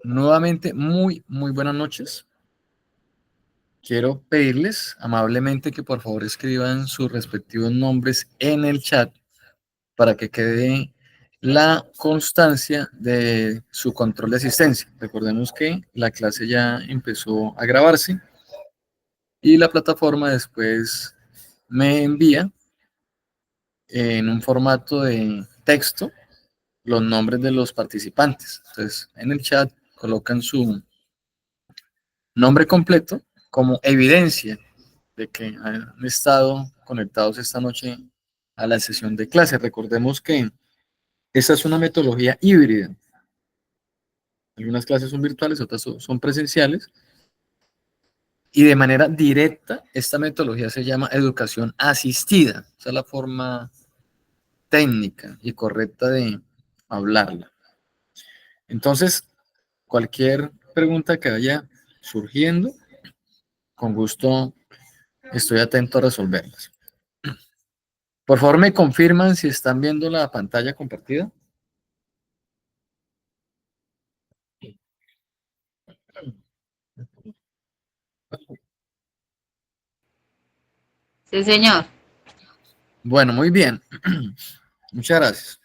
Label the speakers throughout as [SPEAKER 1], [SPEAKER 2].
[SPEAKER 1] Nuevamente, muy buenas noches. Quiero pedirles amablemente que por favor escriban sus respectivos nombres en el chat para que quede la constancia de su control de asistencia. Recordemos que la clase ya empezó a grabarse y la plataforma después me envía en un formato de texto los nombres de los participantes. Entonces, en el chat colocan su nombre completo como evidencia de que han estado conectados esta noche a la sesión de clase. Recordemos que esta es una metodología híbrida. Algunas clases son virtuales, otras son presenciales. Y de manera directa, esta metodología se llama educación asistida. Esa es la forma técnica y correcta de hablarla. Entonces, cualquier pregunta que vaya surgiendo, con gusto estoy atento a resolverlas. Por favor, me confirman si están viendo la pantalla compartida.
[SPEAKER 2] Sí, señor.
[SPEAKER 1] Bueno, muy bien. Muchas gracias.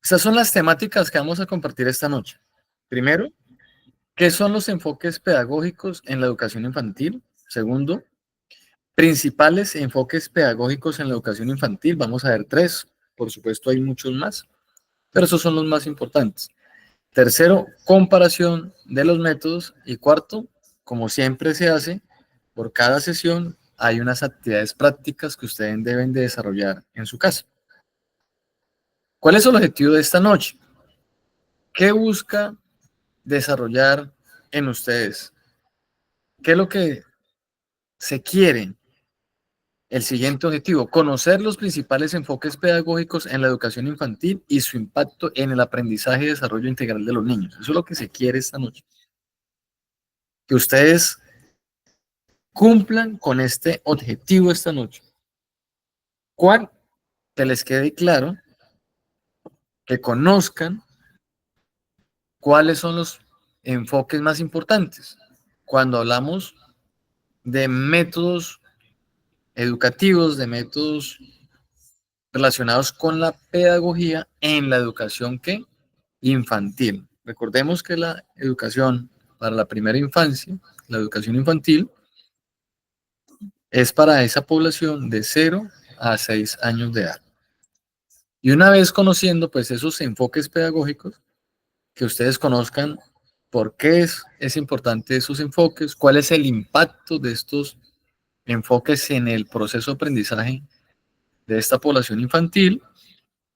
[SPEAKER 1] Estas son las temáticas que vamos a compartir esta noche. Primero, ¿qué son los enfoques pedagógicos en la educación infantil? Segundo, principales enfoques pedagógicos en la educación infantil. Vamos a ver 3. Por supuesto, hay muchos más, pero esos son los más importantes. Tercero, comparación de los métodos. Y cuarto, como siempre se hace, por cada sesión hay unas actividades prácticas que ustedes deben de desarrollar en su casa. ¿Cuál es el objetivo de esta noche? ¿Qué busca desarrollar en ustedes? ¿Qué es lo que se quiere? El siguiente objetivo, conocer los principales enfoques pedagógicos en la educación infantil y su impacto en el aprendizaje y desarrollo integral de los niños. Eso es lo que se quiere esta noche. Que ustedes cumplan con este objetivo esta noche. ¿Cuál? Que les quede claro, que conozcan cuáles son los enfoques más importantes. Cuando hablamos de métodos educativos, de métodos relacionados con la pedagogía en la educación ¿qué? Infantil. Recordemos que la educación para la primera infancia, la educación infantil, es para esa población de 0 a 6 años de edad. Y una vez conociendo pues esos enfoques pedagógicos, que ustedes conozcan por qué es importante esos enfoques, cuál es el impacto de estos enfoques en el proceso de aprendizaje de esta población infantil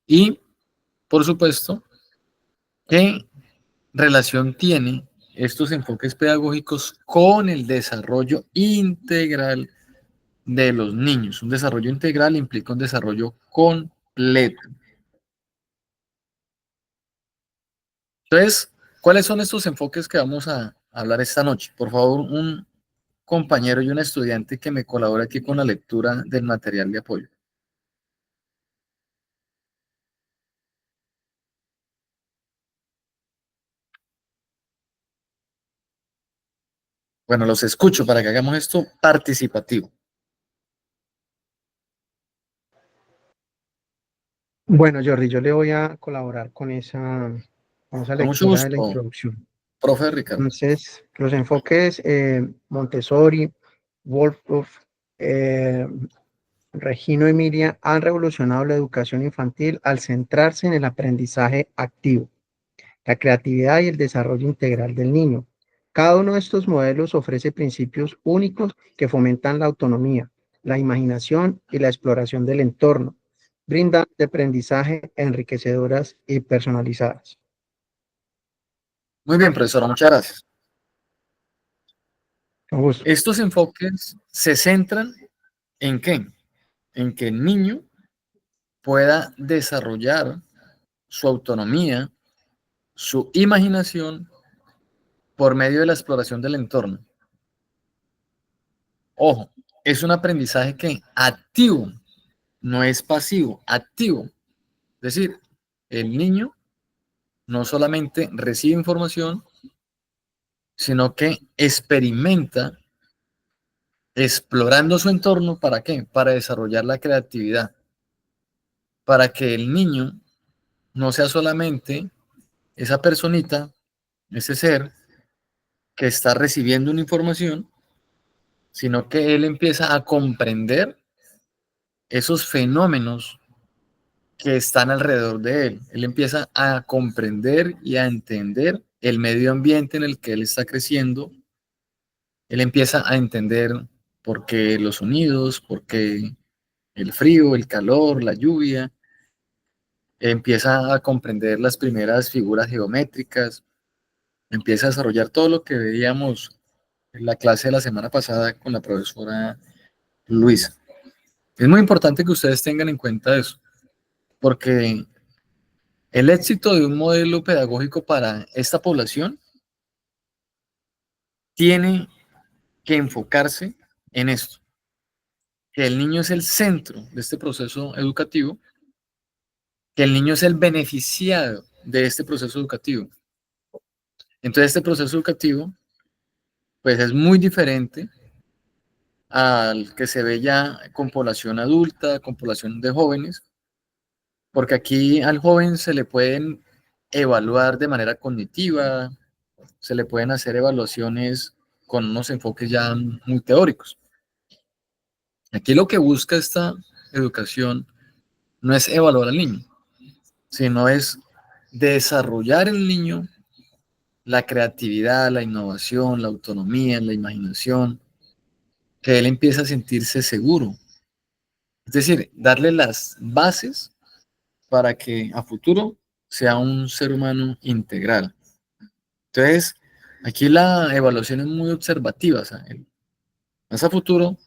[SPEAKER 1] y, por supuesto, qué relación tiene estos enfoques pedagógicos con el desarrollo integral de los niños. Un desarrollo integral implica un desarrollo completo. Entonces, ¿cuáles son estos enfoques que vamos a hablar esta noche? Por favor, un compañero y un estudiante que me colabore aquí con la lectura del material de apoyo. Bueno, los escucho para que hagamos esto participativo.
[SPEAKER 3] Bueno, Jordi, yo le voy a colaborar con esa
[SPEAKER 1] Con mucho
[SPEAKER 3] lectura de la
[SPEAKER 1] gusto,
[SPEAKER 3] introducción.
[SPEAKER 1] profe Ricardo.
[SPEAKER 3] Entonces, los enfoques Montessori, Waldorf, Regino Emilia han revolucionado la educación infantil al centrarse en el aprendizaje activo, la creatividad y el desarrollo integral del niño. Cada uno de estos modelos ofrece principios únicos que fomentan la autonomía, la imaginación y la exploración del entorno, brindan de aprendizaje enriquecedoras y personalizadas.
[SPEAKER 1] Muy bien, profesora, muchas gracias.
[SPEAKER 3] Con gusto.
[SPEAKER 1] Estos enfoques se centran en qué? En que el niño pueda desarrollar su autonomía, su imaginación por medio de la exploración del entorno. Ojo, es un aprendizaje que activo, no es pasivo, activo. Es decir, el niño no solamente recibe información, sino que experimenta explorando su entorno. ¿Para qué? Para desarrollar la creatividad, para que el niño no sea solamente esa personita, ese ser que está recibiendo una información, sino que él empieza a comprender esos fenómenos que están alrededor de él. Él empieza a comprender y a entender el medio ambiente en el que él está creciendo. Él empieza a entender por qué los sonidos, por qué el frío, el calor, la lluvia. Empieza a comprender las primeras figuras geométricas. Empieza a desarrollar todo lo que veíamos en la clase de la semana pasada con la profesora Luisa. Es muy importante que ustedes tengan en cuenta eso, porque el éxito de un modelo pedagógico para esta población tiene que enfocarse en esto, que el niño es el centro de este proceso educativo, que el niño es el beneficiado de este proceso educativo. Entonces, este proceso educativo, pues es muy diferente al que se ve ya con población adulta, con población de jóvenes, porque aquí al joven se le pueden evaluar de manera cognitiva, se le pueden hacer evaluaciones con unos enfoques ya muy teóricos. Aquí lo que busca esta educación no es evaluar al niño, sino es desarrollar en el niño la creatividad, la innovación, la autonomía, la imaginación, que él empiece a sentirse seguro. Es decir, darle las bases para que a futuro sea un ser humano integral. Entonces, aquí la evaluación es muy observativa. O sea, más a futuro,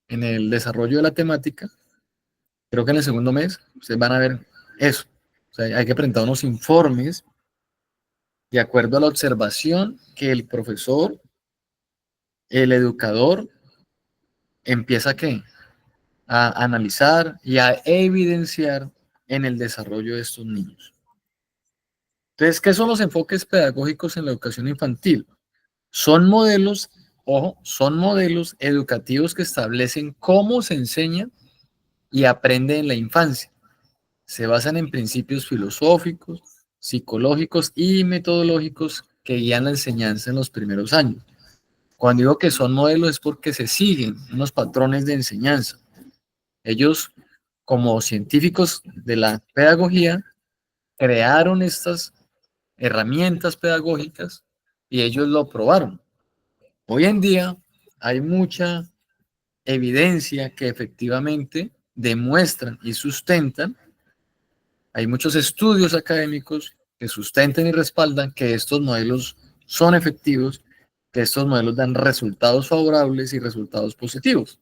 [SPEAKER 1] en el desarrollo de la temática, creo que en el segundo mes, ustedes van a ver eso. O sea, hay que presentar unos informes de acuerdo a la observación que el profesor, el educador, empieza a analizar y a evidenciar en el desarrollo de estos niños. Entonces, ¿qué son los enfoques pedagógicos en la educación infantil? Son modelos, ojo, son modelos educativos que establecen cómo se enseña y aprende en la infancia. Se basan en principios filosóficos, psicológicos y metodológicos que guían la enseñanza en los primeros años. Cuando digo que son modelos es porque se siguen unos patrones de enseñanza. Ellos, como científicos de la pedagogía, crearon estas herramientas pedagógicas y ellos lo probaron. Hoy en día hay mucha evidencia que efectivamente demuestran y sustentan. Hay muchos estudios académicos que sustentan y respaldan que estos modelos son efectivos, que estos modelos dan resultados favorables y resultados positivos.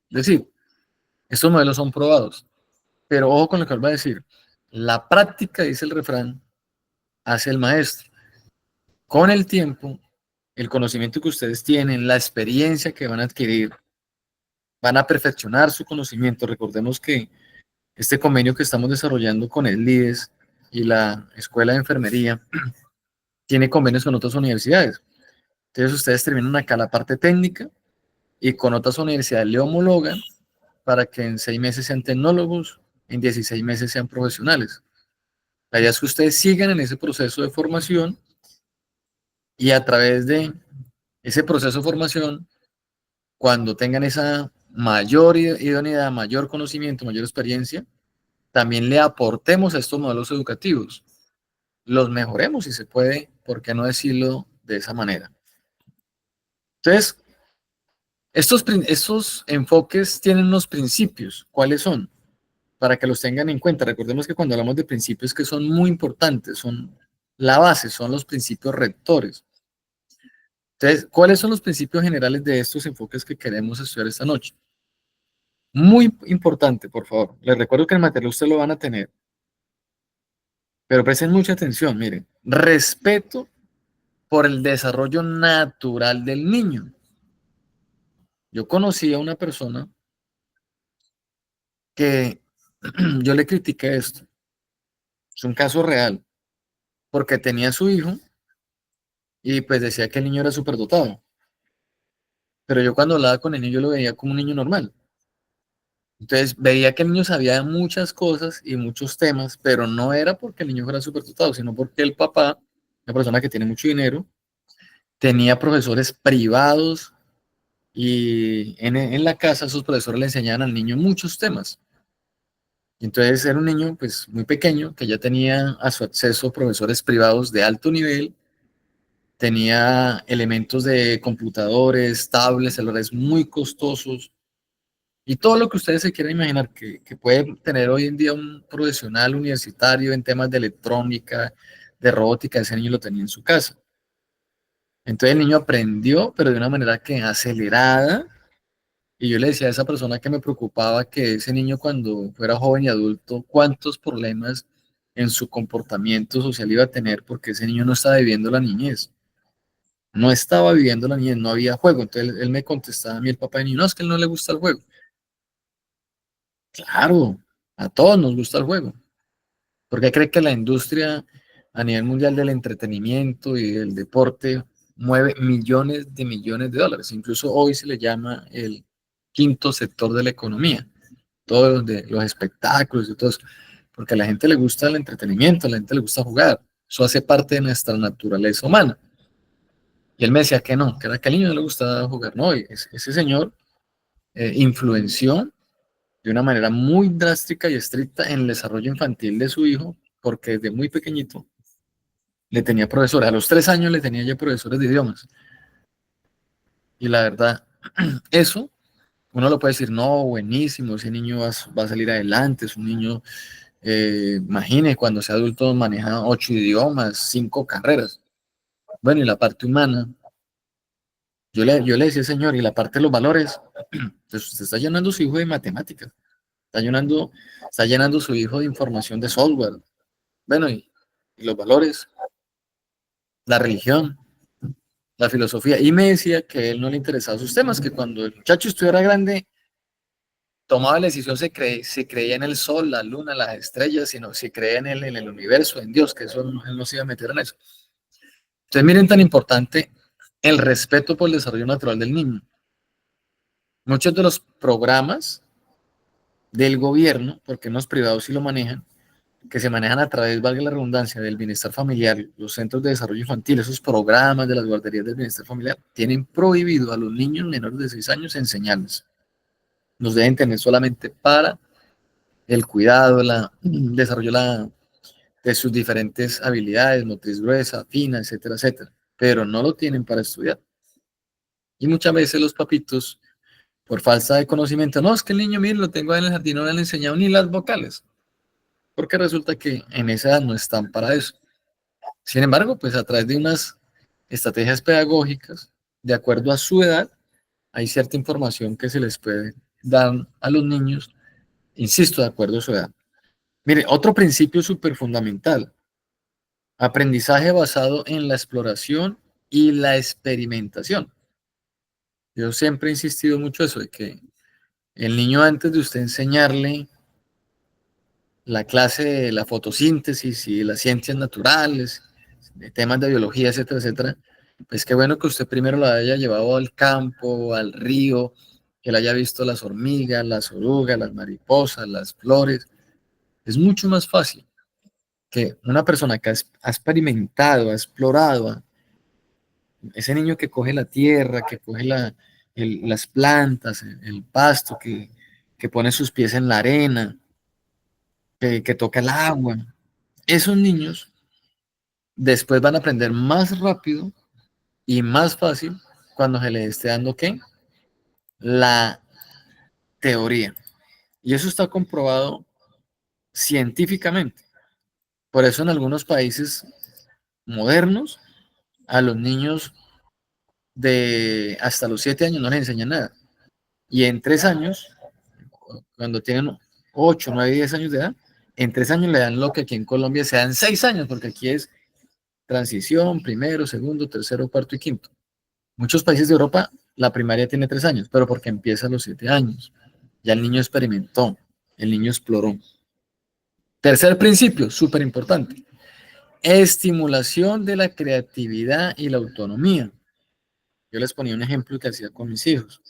[SPEAKER 1] Es decir, estos modelos son probados. Pero ojo con lo que os voy a decir. La práctica, dice el refrán, hace el maestro. Con el tiempo, el conocimiento que ustedes tienen, la experiencia que van a adquirir, van a perfeccionar su conocimiento. Recordemos que este convenio que estamos desarrollando con el LIDES y la Escuela de Enfermería tiene convenios con otras universidades. Entonces ustedes terminan acá la parte técnica y con otras universidades le homologan para que en 6 meses sean tecnólogos, en 16 meses sean profesionales. La idea es que ustedes sigan en ese proceso de formación y a través de ese proceso de formación, cuando tengan esa mayor idoneidad, mayor conocimiento, mayor experiencia, también le aportemos a estos modelos educativos. Los mejoremos si se puede, ¿por qué no decirlo de esa manera? Entonces, estos enfoques tienen unos principios. ¿Cuáles son? Para que los tengan en cuenta. Recordemos que cuando hablamos de principios que son muy importantes, son la base, son los principios rectores. Entonces, ¿cuáles son los principios generales de estos enfoques que queremos estudiar esta noche? Muy importante, por favor. Les recuerdo que el material ustedes lo van a tener, pero presten mucha atención, miren. Respeto por el desarrollo natural del niño. Yo conocí a una persona que yo le critiqué esto. Es un caso real, porque tenía a su hijo y pues decía que el niño era superdotado. Pero yo cuando hablaba con el niño, yo lo veía como un niño normal. Entonces veía que el niño sabía muchas cosas y muchos temas, pero no era porque el niño fuera superdotado, sino porque el papá, una persona que tiene mucho dinero, tenía profesores privados y en la casa sus profesores le enseñaban al niño muchos temas. Y entonces era un niño pues muy pequeño que ya tenía a su acceso profesores privados de alto nivel, tenía elementos de computadores, tablets, celulares muy costosos y todo lo que ustedes se quieran imaginar que puede tener hoy en día un profesional universitario en temas de electrónica, de robótica, ese niño lo tenía en su casa. Entonces el niño aprendió, pero de una manera que acelerada. Y yo le decía a esa persona que me preocupaba que ese niño cuando fuera joven y adulto, cuántos problemas en su comportamiento social iba a tener porque ese niño no estaba viviendo la niñez. No estaba viviendo la niñez, no había juego. Entonces él me contestaba a mí, el papá de niño, no, es que a él no le gusta el juego. Claro, a todos nos gusta el juego. Porque cree que la industria a nivel mundial del entretenimiento y del deporte mueve millones de dólares. Incluso hoy se le llama el quinto sector de la economía, todos los espectáculos y todo eso, porque a la gente le gusta el entretenimiento, a la gente le gusta jugar. Eso hace parte de nuestra naturaleza humana. Y él me decía que no, que era que al niño no le gustaba jugar. No, y ese señor influenció de una manera muy drástica y estricta en el desarrollo infantil de su hijo, porque desde muy pequeñito le tenía profesores. A los 3 años le tenía ya profesores de idiomas. Y la verdad, eso uno lo puede decir, no, buenísimo, ese niño va a salir adelante, es un niño, imagine, cuando sea adulto maneja 8 idiomas, 5 carreras. Bueno, y la parte humana, yo le decía, señor, y la parte de los valores, pues usted está llenando su hijo de matemáticas, está llenando su hijo de información de software. Bueno, y los valores, la religión, la filosofía. Y me decía que a él no le interesaban sus temas, que cuando el muchacho estuviera grande, tomaba la decisión, se creía en el sol, la luna, las estrellas, sino se creía en el universo, en Dios, que eso él no se iba a meter en eso. Entonces, miren tan importante el respeto por el desarrollo natural del niño. Muchos de los programas del gobierno, porque en los privados sí lo manejan, que se manejan a través, valga la redundancia, del bienestar familiar, los centros de desarrollo infantil, esos programas de las guarderías del bienestar familiar, tienen prohibido a los niños menores de 6 años enseñarles. Los deben tener solamente para el cuidado, el desarrollo de sus diferentes habilidades, motriz gruesa, fina, etcétera, etcétera. Pero no lo tienen para estudiar. Y muchas veces los papitos, por falta de conocimiento, no, es que el niño, mire, lo tengo ahí en el jardín, no le han enseñado ni las vocales, porque resulta que en esa edad no están para eso. Sin embargo, pues a través de unas estrategias pedagógicas, de acuerdo a su edad, hay cierta información que se les puede dar a los niños, insisto, de acuerdo a su edad. Mire, otro principio súper fundamental, aprendizaje basado en la exploración y la experimentación. Yo siempre he insistido mucho eso, de que el niño antes de usted enseñarle la clase de la fotosíntesis y de las ciencias naturales, de temas de biología, etcétera, etcétera, pues qué bueno que usted primero lo haya llevado al campo, al río, que le haya visto las hormigas, las orugas, las mariposas, las flores. Es mucho más fácil que una persona que ha experimentado, ha explorado, ese niño que coge la tierra, que coge las plantas, el pasto, que pone sus pies en la arena, que toca el agua, esos niños después van a aprender más rápido y más fácil cuando se les esté dando ¿qué? La teoría. Y eso está comprobado científicamente. Por eso en algunos países modernos a los niños de hasta los 7 años no les enseñan nada. Y en 3 años, cuando tienen 8, 9, 10 años de edad, en 3 años le dan lo que aquí en Colombia se dan 6 años, porque aquí es transición, primero, segundo, tercero, cuarto y quinto. Muchos países de Europa La primaria tiene 3 años, pero porque empieza a los 7 años. Ya el niño experimentó, el niño exploró. Tercer principio, súper importante. Estimulación de la creatividad y la autonomía. Yo les ponía un ejemplo que hacía con mis hijos.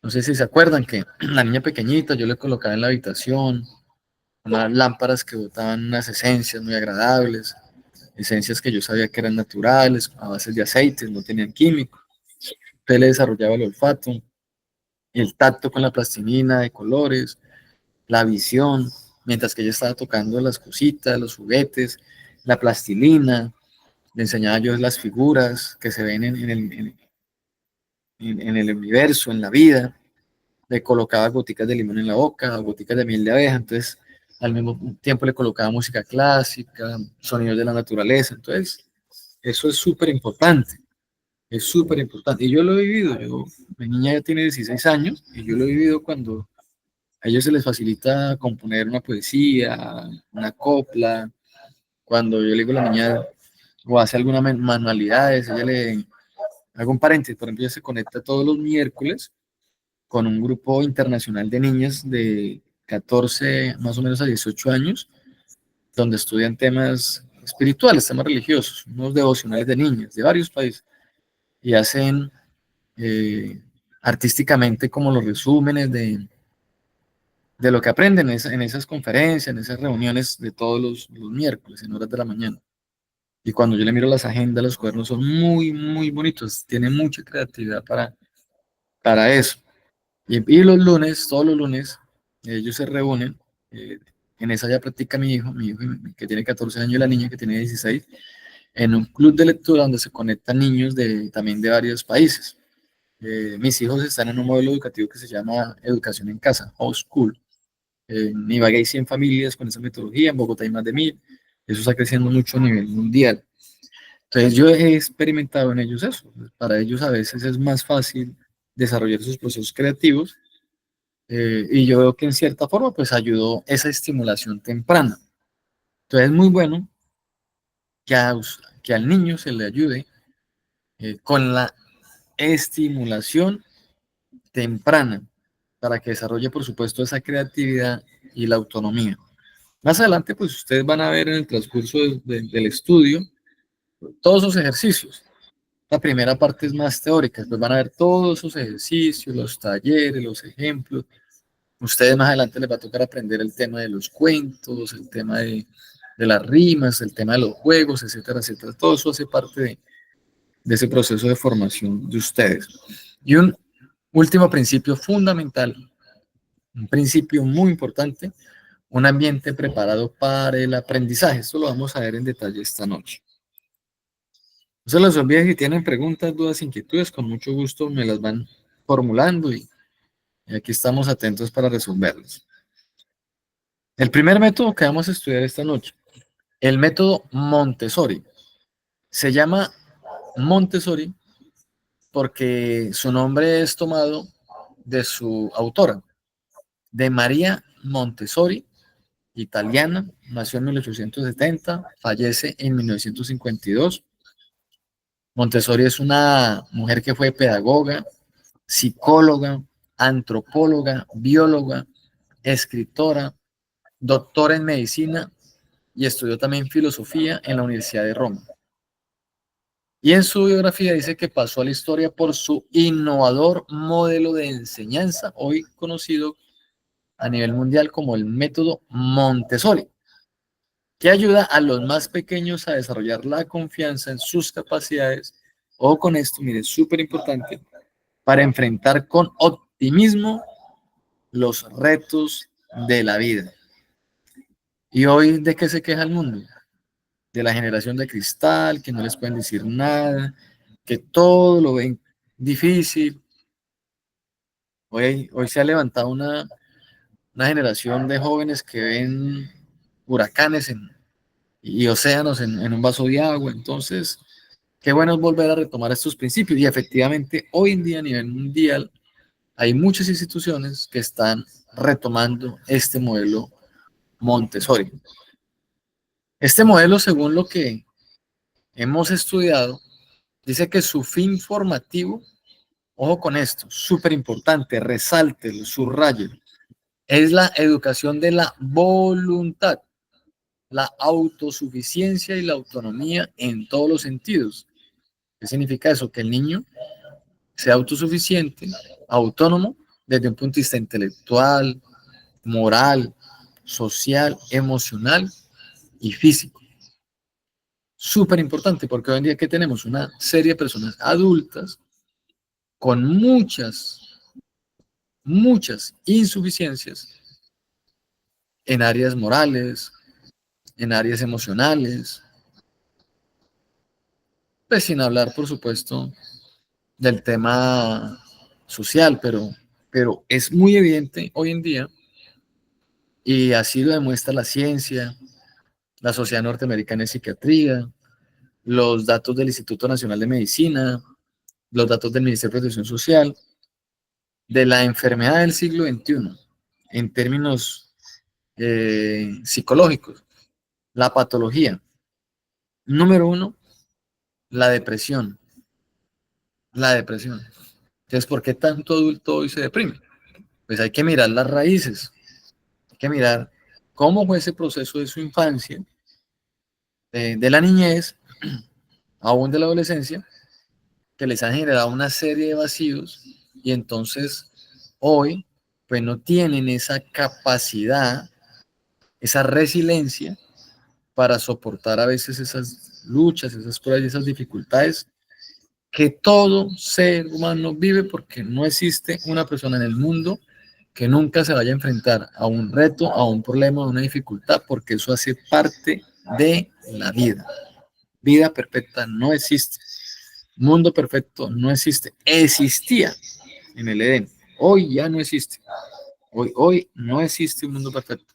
[SPEAKER 1] No sé si se acuerdan que la niña pequeñita yo le colocaba en la habitación unas lámparas que botaban unas esencias muy agradables, esencias que yo sabía que eran naturales, a base de aceites, no tenían químicos. Usted le desarrollaba el olfato, el tacto con la plastilina de colores, la visión, mientras que ella estaba tocando las cositas, los juguetes, la plastilina, le enseñaba yo las figuras que se ven en el universo, en la vida, le colocaba goticas de limón en la boca, goticas de miel de abeja, entonces al mismo tiempo le colocaba música clásica, sonidos de la naturaleza, entonces eso es súper importante, es súper importante. Y yo lo he vivido, mi niña ya tiene 16 años y yo lo he vivido cuando a ellos se les facilita componer una poesía, una copla, cuando yo le digo a la niña o hace algunas manualidades, ella le hago un paréntesis, por ejemplo, ella se conecta todos los miércoles con un grupo internacional de niñas de 14 más o menos a 18 años, donde estudian temas espirituales, temas religiosos, unos devocionales de niñas de varios países, y hacen artísticamente como los resúmenes de lo que aprenden en esas conferencias, en esas reuniones de todos los miércoles, en horas de la mañana. Y cuando yo le miro las agendas, los cuadernos son muy, muy bonitos, tienen mucha creatividad para eso. Y los lunes, todos los lunes, ellos se reúnen. eh, en esa ya practica mi hijo que tiene 14 años y la niña que tiene 16, en un club de lectura donde se conectan niños también de varios países. Mis hijos están en un modelo educativo que se llama Educación en Casa, Homeschool. En Ibagué hay 100 familias con esa metodología, en Bogotá hay más de 1000. Eso está creciendo mucho a nivel mundial. Entonces yo he experimentado en ellos eso. Para ellos a veces es más fácil desarrollar sus procesos creativos y yo veo que en cierta forma pues ayudó esa estimulación temprana. Entonces es muy bueno que al niño se le ayude con la estimulación temprana para que desarrolle por supuesto esa creatividad y la autonomía. Más adelante pues ustedes van a ver en el transcurso del estudio todos esos ejercicios. La primera parte es más teórica, después van a ver todos esos ejercicios, los talleres, los ejemplos. Ustedes más adelante les va a tocar aprender el tema de los cuentos, el tema de las rimas, el tema de los juegos, etcétera, etcétera. Todo eso hace parte de ese proceso de formación de ustedes. Y un último principio fundamental, un principio muy importante, un ambiente preparado para el aprendizaje. Esto lo vamos a ver en detalle esta noche. No se les olvide, si tienen preguntas, dudas, inquietudes, con mucho gusto me las van formulando y aquí estamos atentos para resolverlas. El primer método que vamos a estudiar esta noche, el método Montessori. Se llama Montessori porque su nombre es tomado de su autora, de María Montessori, italiana, nació en 1870, fallece en 1952. Montessori es una mujer que fue pedagoga, psicóloga, antropóloga, bióloga, escritora, doctora en medicina y estudió también filosofía en la Universidad de Roma. Y en su biografía dice que pasó a la historia por su innovador modelo de enseñanza, hoy conocido a nivel mundial como el método Montessori, que ayuda a los más pequeños a desarrollar la confianza en sus capacidades, o con esto, mire, es súper importante, para enfrentar con optimismo los retos de la vida. ¿Y hoy de qué se queja el mundo? De la generación de cristal, que no les pueden decir nada, que todo lo ven difícil. Hoy se ha levantado una generación de jóvenes que ven huracanes y océanos en un vaso de agua. Entonces, qué bueno es volver a retomar estos principios. Y efectivamente, hoy en día a nivel mundial hay muchas instituciones que están retomando este modelo Montessori. Este modelo, según lo que hemos estudiado, Dice que su fin formativo, ojo con esto, súper importante, resáltelo, subrayelo, es la educación de la voluntad, la autosuficiencia y la autonomía en todos los sentidos. ¿Qué significa eso? Que el niño sea autosuficiente, autónomo, desde un punto de vista intelectual, moral, social, emocional y físico. Súper importante, porque hoy en día que tenemos una serie de personas adultas con muchas insuficiencias en áreas morales, en áreas emocionales, pues sin hablar, por supuesto, del tema social, pero es muy evidente hoy en día, y así lo demuestra la ciencia, la Sociedad Norteamericana de Psiquiatría, los datos del Instituto Nacional de Medicina, los datos del Ministerio de Protección Social, de la enfermedad del siglo XXI, en términos psicológicos, la patología. Número uno, la depresión. La depresión. Entonces, ¿por qué tanto adulto hoy se deprime? Pues hay que mirar las raíces, hay que mirar cómo fue ese proceso de su infancia, de la niñez, aún de la adolescencia, que les han generado una serie de vacíos y entonces hoy pues no tienen esa capacidad, esa resiliencia para soportar a veces esas luchas, esas pruebas y esas dificultades que todo ser humano vive, porque no existe una persona en el mundo que nunca se vaya a enfrentar a un reto, a un problema, a una dificultad, porque eso hace parte de la vida. Vida perfecta no existe. Mundo perfecto no existe. Existía en el Edén. Hoy ya no existe. Hoy no existe un mundo perfecto.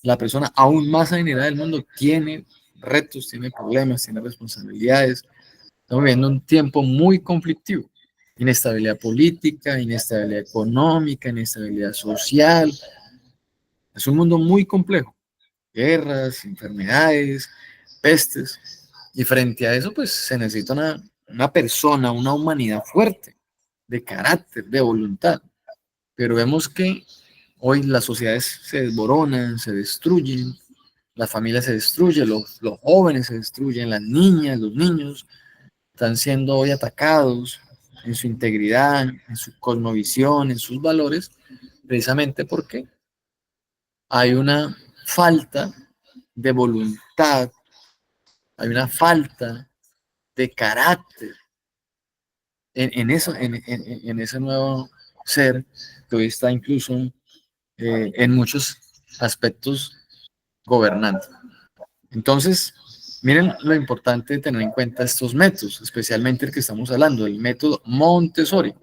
[SPEAKER 1] La persona aún más adinerada del mundo tiene retos, tiene problemas, tiene responsabilidades. Estamos viviendo un tiempo muy conflictivo. Inestabilidad política, inestabilidad económica, inestabilidad social. Es un mundo muy complejo. Guerras, enfermedades, pestes. Y frente a eso, pues se necesita una persona, una humanidad fuerte, de carácter, de voluntad. Pero vemos que hoy las sociedades se desboronan, se destruyen, las familias se destruyen, los jóvenes se destruyen, las niñas, los niños están siendo hoy atacados en su integridad, en su cosmovisión, en sus valores, precisamente porque hay una falta de voluntad, hay una falta de carácter en ese nuevo ser que hoy está incluso en muchos aspectos gobernante. Entonces, miren lo importante de tener en cuenta estos métodos, especialmente el que estamos hablando, el método Montessori.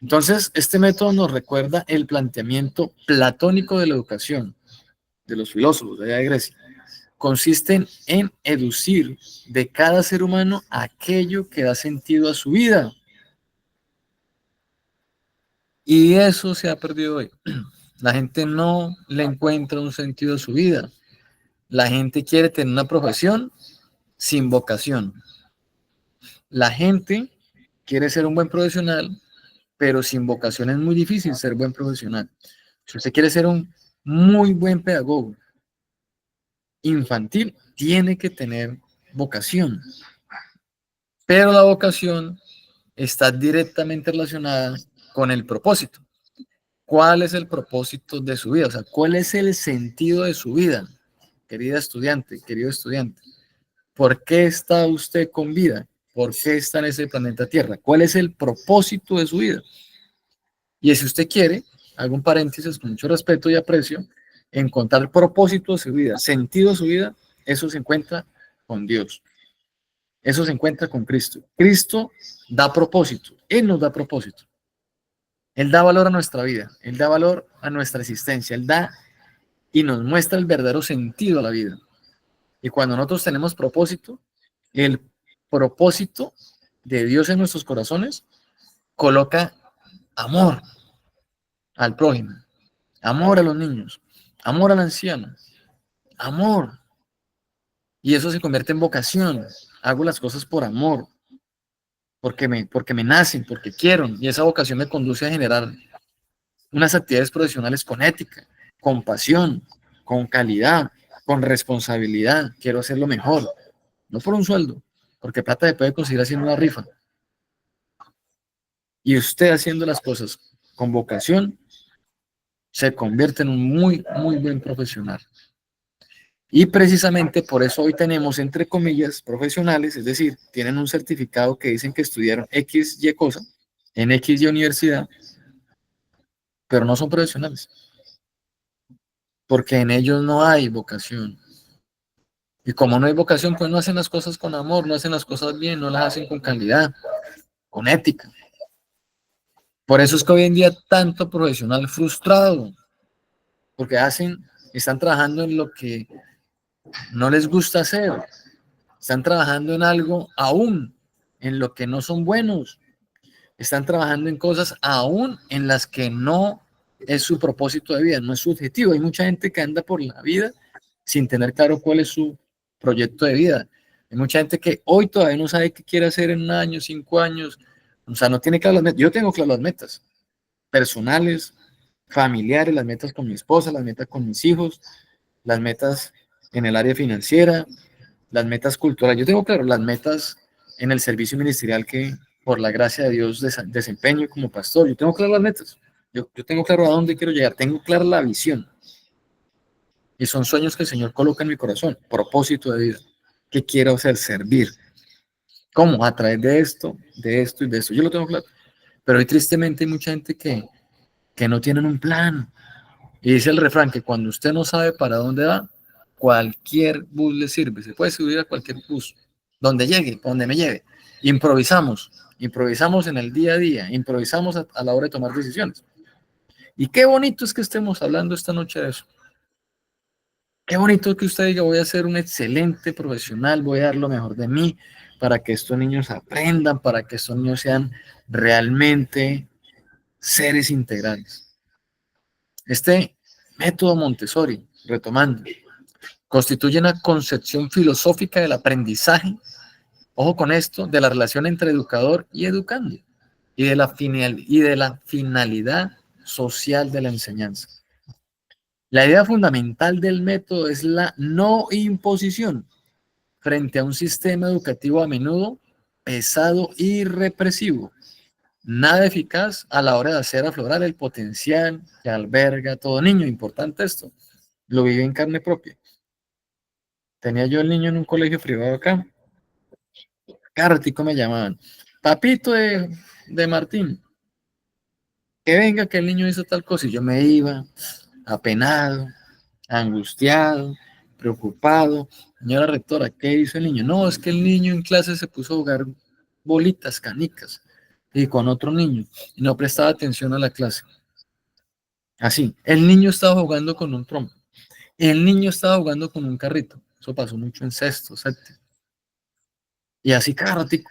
[SPEAKER 1] Entonces, este método nos recuerda el planteamiento platónico de la educación de los filósofos de allá de Grecia. Consisten en educir de cada ser humano aquello que da sentido a su vida. Y eso se ha perdido hoy. La gente no le encuentra un sentido a su vida. La gente quiere tener una profesión sin vocación. La gente quiere ser un buen profesional, pero sin vocación es muy difícil ser buen profesional. Si usted quiere ser un muy buen pedagogo infantil, tiene que tener vocación. Pero la vocación está directamente relacionada con el propósito. ¿Cuál es el propósito de su vida? O sea, ¿cuál es el sentido de su vida? Querida estudiante, querido estudiante, ¿por qué está usted con vida? ¿Por qué está en ese planeta Tierra? ¿Cuál es el propósito de su vida? Y si usted quiere, hago un paréntesis con mucho respeto y aprecio, encontrar el propósito de su vida, sentido de su vida, eso se encuentra con Dios. Eso se encuentra con Cristo. Cristo da propósito. Él nos da propósito. Él da valor a nuestra vida. Él da valor a nuestra existencia. Él da y nos muestra el verdadero sentido a la vida. Y cuando nosotros tenemos propósito, el propósito de Dios en nuestros corazones coloca amor al prójimo, amor a los niños, amor al anciano, amor. Y eso se convierte en vocación. hago las cosas por amor, porque me nacen, porque quiero, y esa vocación me conduce a generar unas actividades profesionales con ética, con pasión, con calidad, con responsabilidad. Quiero hacerlo mejor, no por un sueldo, porque plata se puede conseguir haciendo una rifa. Y usted haciendo las cosas con vocación se convierte en un muy, muy buen profesional. Y precisamente por eso hoy tenemos, entre comillas, profesionales, es decir, tienen un certificado que dicen que estudiaron X, Y cosa, en X, Y universidad, pero no son profesionales, porque en ellos no hay vocación. Y como no hay vocación, pues no hacen las cosas con amor, no hacen las cosas bien, no las hacen con calidad, con ética. Por eso es que hoy en día tanto profesional frustrado, porque están trabajando en lo que no les gusta hacer, están trabajando en algo aún en lo que no son buenos, están trabajando en cosas aún en las que no es su propósito de vida, no es su objetivo. Hay mucha gente que anda por la vida sin tener claro cuál es su proyecto de vida. Hay mucha gente que hoy todavía no sabe qué quiere hacer en un año, 5 años, o sea, no tiene claras las metas. Yo tengo claras las metas personales, familiares, las metas con mi esposa, las metas con mis hijos, las metas en el área financiera, las metas culturales. Yo tengo claro las metas en el servicio ministerial que por la gracia de Dios desempeño como pastor. Yo tengo claras las metas. Yo tengo claro a dónde quiero llegar. Tengo clara la visión. Y son sueños que el Señor coloca en mi corazón. Propósito de vida. ¿Qué quiero hacer? Servir. ¿Cómo? A través de esto, de esto y de esto. Yo lo tengo claro. Pero hoy tristemente hay mucha gente que no tienen un plan. Y dice el refrán que cuando usted no sabe para dónde va, cualquier bus le sirve. Se puede subir a cualquier bus, donde llegue, donde me lleve. Improvisamos, improvisamos en el día a día, improvisamos a la hora de tomar decisiones. Y qué bonito es que estemos hablando esta noche de eso. Qué bonito que usted diga, voy a ser un excelente profesional, voy a dar lo mejor de mí para que estos niños aprendan, para que estos niños sean realmente seres integrales. Este método Montessori, retomando, constituye una concepción filosófica del aprendizaje, ojo con esto, de la relación entre educador y educando, y de la finalidad social de la enseñanza. La idea fundamental del método es la no imposición frente a un sistema educativo a menudo pesado y represivo, nada eficaz a la hora de hacer aflorar el potencial que alberga todo niño. Importante esto, lo viví en carne propia. Tenía yo el niño en un colegio privado acá. Cada ratico me llamaban. Papito de Martín, que venga que el niño hizo tal cosa. Y yo me iba apenado, angustiado, preocupado. Señora rectora, ¿qué hizo el niño? No, es que el niño en clase se puso a jugar bolitas, canicas, y con otro niño, y no prestaba atención a la clase. Así, el niño estaba jugando con un trompo. El niño estaba jugando con un carrito. Eso pasó mucho en sexto, séptimo. Y así cada ratico.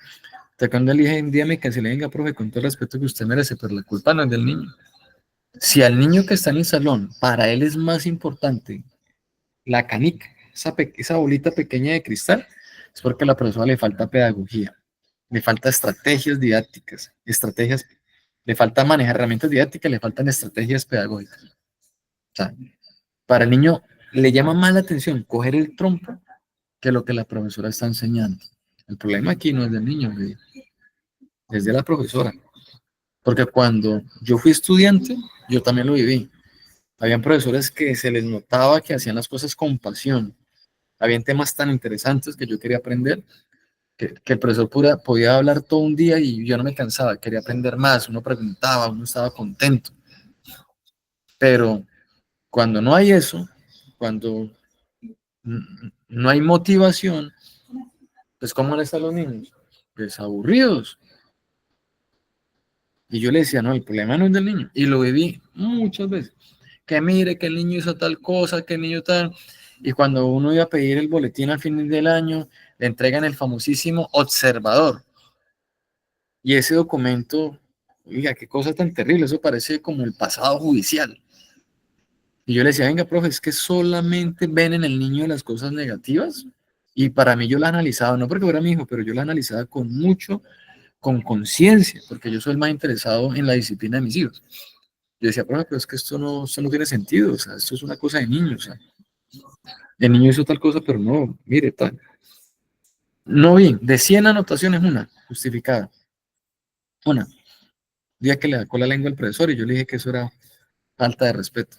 [SPEAKER 1] Hasta cuando le dije un día me cansé, le venga, profe, con todo el respeto que usted merece, pero la culpa no es del niño. Si al niño que está en el salón, para él es más importante la canica, esa bolita pequeña de cristal, es porque a la profesora le falta pedagogía, le falta estrategias didácticas, le falta manejar herramientas didácticas, le faltan estrategias pedagógicas. O sea, para el niño le llama más la atención coger el trompo que lo que la profesora está enseñando. El problema aquí no es del niño, es de la profesora. Porque cuando yo fui estudiante, yo también lo viví. Habían profesores que se les notaba que hacían las cosas con pasión. Habían temas tan interesantes que yo quería aprender, que el profesor podía hablar todo un día y yo no me cansaba, quería aprender más, uno preguntaba, uno estaba contento. Pero cuando no hay eso, cuando no hay motivación, pues ¿cómo van a estar los niños? Pues aburridos. Y yo le decía, no, el problema no es del niño. Y lo viví muchas veces. Que mire, que el niño hizo tal cosa, que el niño tal. Y cuando uno iba a pedir el boletín al fin del año, le entregan el famosísimo observador. Y ese documento, oiga, qué cosa tan terrible, eso parece como el pasado judicial. Y yo le decía, venga, profe, es que solamente ven en el niño las cosas negativas Y para mí yo la analizaba, no porque fuera mi hijo, pero yo la analizaba con conciencia, porque yo soy el más interesado en la disciplina de mis hijos. Yo decía, profe, pero es que esto no tiene sentido, o sea, esto es una cosa de niños, o sea, el niño hizo tal cosa, pero no, mire, tal. No bien, de 100 anotaciones, una justificada. Una, día que le sacó la lengua al profesor y yo le dije que eso era falta de respeto.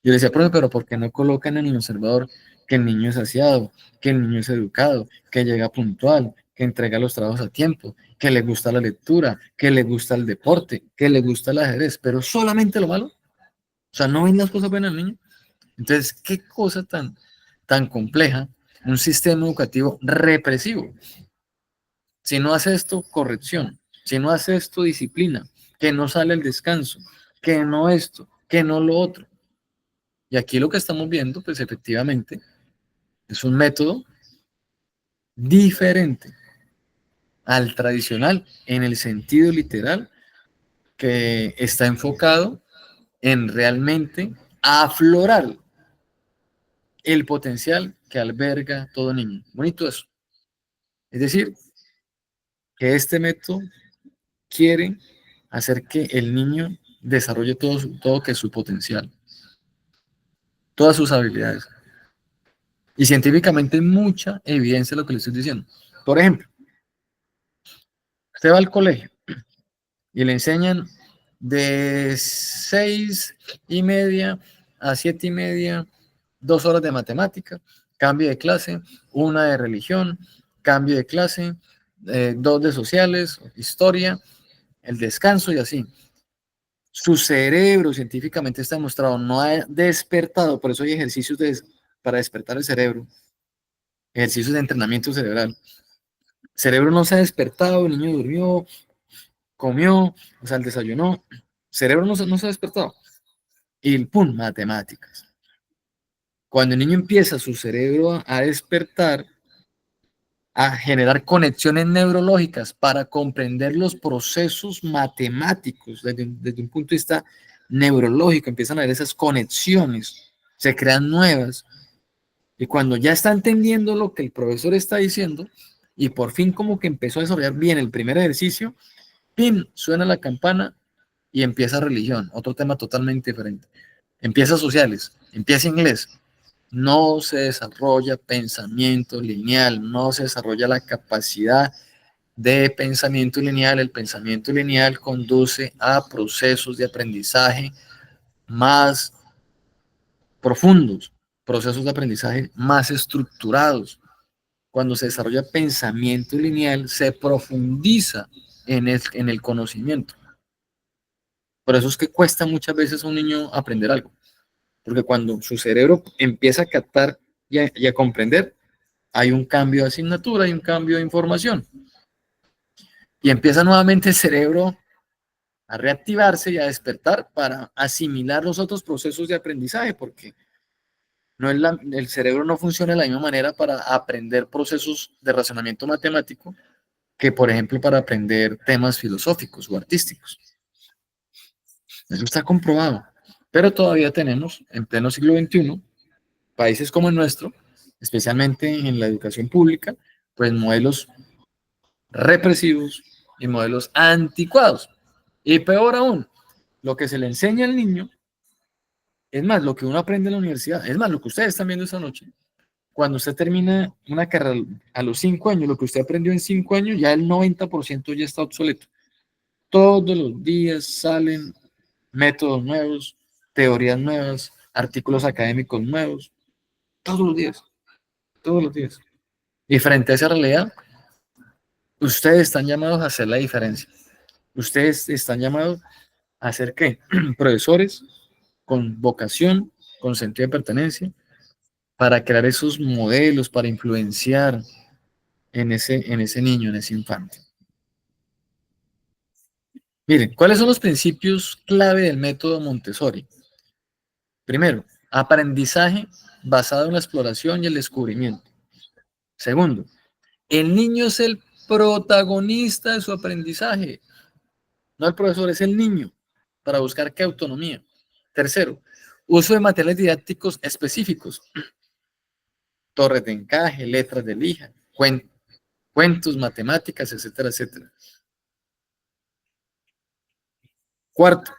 [SPEAKER 1] Yo le decía, profe, pero ¿por qué no colocan en el observador que el niño es aseado, que el niño es educado, que llega puntual, que entrega los trabajos a tiempo, que le gusta la lectura, que le gusta el deporte, que le gusta el ajedrez, pero solamente lo malo? O sea, ¿no ven las cosas buenas del niño? Entonces, ¿qué cosa tan compleja? Un sistema educativo represivo. Si no hace esto, corrección. Si no hace esto, disciplina. Que no sale el descanso. Que no esto. Que no lo otro. Y aquí lo que estamos viendo, pues efectivamente, es un método diferente al tradicional en el sentido literal que está enfocado en realmente aflorar el potencial que alberga todo niño. Bonito eso. Es decir, que este método quiere hacer que el niño desarrolle todo que es su potencial, todas sus habilidades. Y científicamente hay mucha evidencia de lo que le estoy diciendo. Por ejemplo, usted va al colegio y le enseñan de 6:30 a 7:30, 2 horas de matemática, cambio de clase, una de religión, cambio de clase, dos de sociales, historia, el descanso y así. Su cerebro científicamente está demostrado, no ha despertado, por eso hay ejercicios para despertar el cerebro, ejercicios de entrenamiento cerebral. El cerebro no se ha despertado, el niño durmió, comió, o sea, el desayunó, el cerebro no se ha despertado. Y ¡pum! Matemáticas. Cuando el niño empieza su cerebro a despertar, a generar conexiones neurológicas para comprender los procesos matemáticos desde un punto de vista neurológico, empiezan a ver esas conexiones, se crean nuevas. Y cuando ya está entendiendo lo que el profesor está diciendo, y por fin como que empezó a desarrollar bien el primer ejercicio, ¡pim! Suena la campana y empieza religión, otro tema totalmente diferente. Empieza sociales, empieza inglés, no se desarrolla pensamiento lineal, no se desarrolla la capacidad de pensamiento lineal. El pensamiento lineal conduce a procesos de aprendizaje más profundos, procesos de aprendizaje más estructurados. Cuando se desarrolla pensamiento lineal, se profundiza en el conocimiento. Por eso es que cuesta muchas veces a un niño aprender algo, porque cuando su cerebro empieza a captar y a comprender, hay un cambio de asignatura, hay un cambio de información. Y empieza nuevamente el cerebro a reactivarse y a despertar para asimilar los otros procesos de aprendizaje, porque no es el cerebro no funciona de la misma manera para aprender procesos de razonamiento matemático que, por ejemplo, para aprender temas filosóficos o artísticos. Eso está comprobado. Pero todavía tenemos, en pleno siglo XXI, países como el nuestro, especialmente en la educación pública, pues modelos represivos y modelos anticuados. Y peor aún, lo que se le enseña al niño, es más, lo que uno aprende en la universidad, es más, lo que ustedes están viendo esta noche, cuando usted termina una carrera a los 5 años, lo que usted aprendió en 5 años, ya el 90% ya está obsoleto. Todos los días salen métodos nuevos, teorías nuevas, artículos académicos nuevos, todos los días, todos los días. Y frente a esa realidad, ustedes están llamados a hacer la diferencia. Ustedes están llamados a ser ¿qué? Profesores con vocación, con sentido de pertenencia, para crear esos modelos, para influenciar en ese niño, en ese infante. Miren, ¿cuáles son los principios clave del método Montessori? Primero, aprendizaje basado en la exploración y el descubrimiento. Segundo, el niño es el protagonista de su aprendizaje, no el profesor, es el niño, para buscar qué autonomía. Tercero, uso de materiales didácticos específicos. torres de encaje, letras de lija, cuentos, matemáticas, etcétera, etcétera. Cuarto,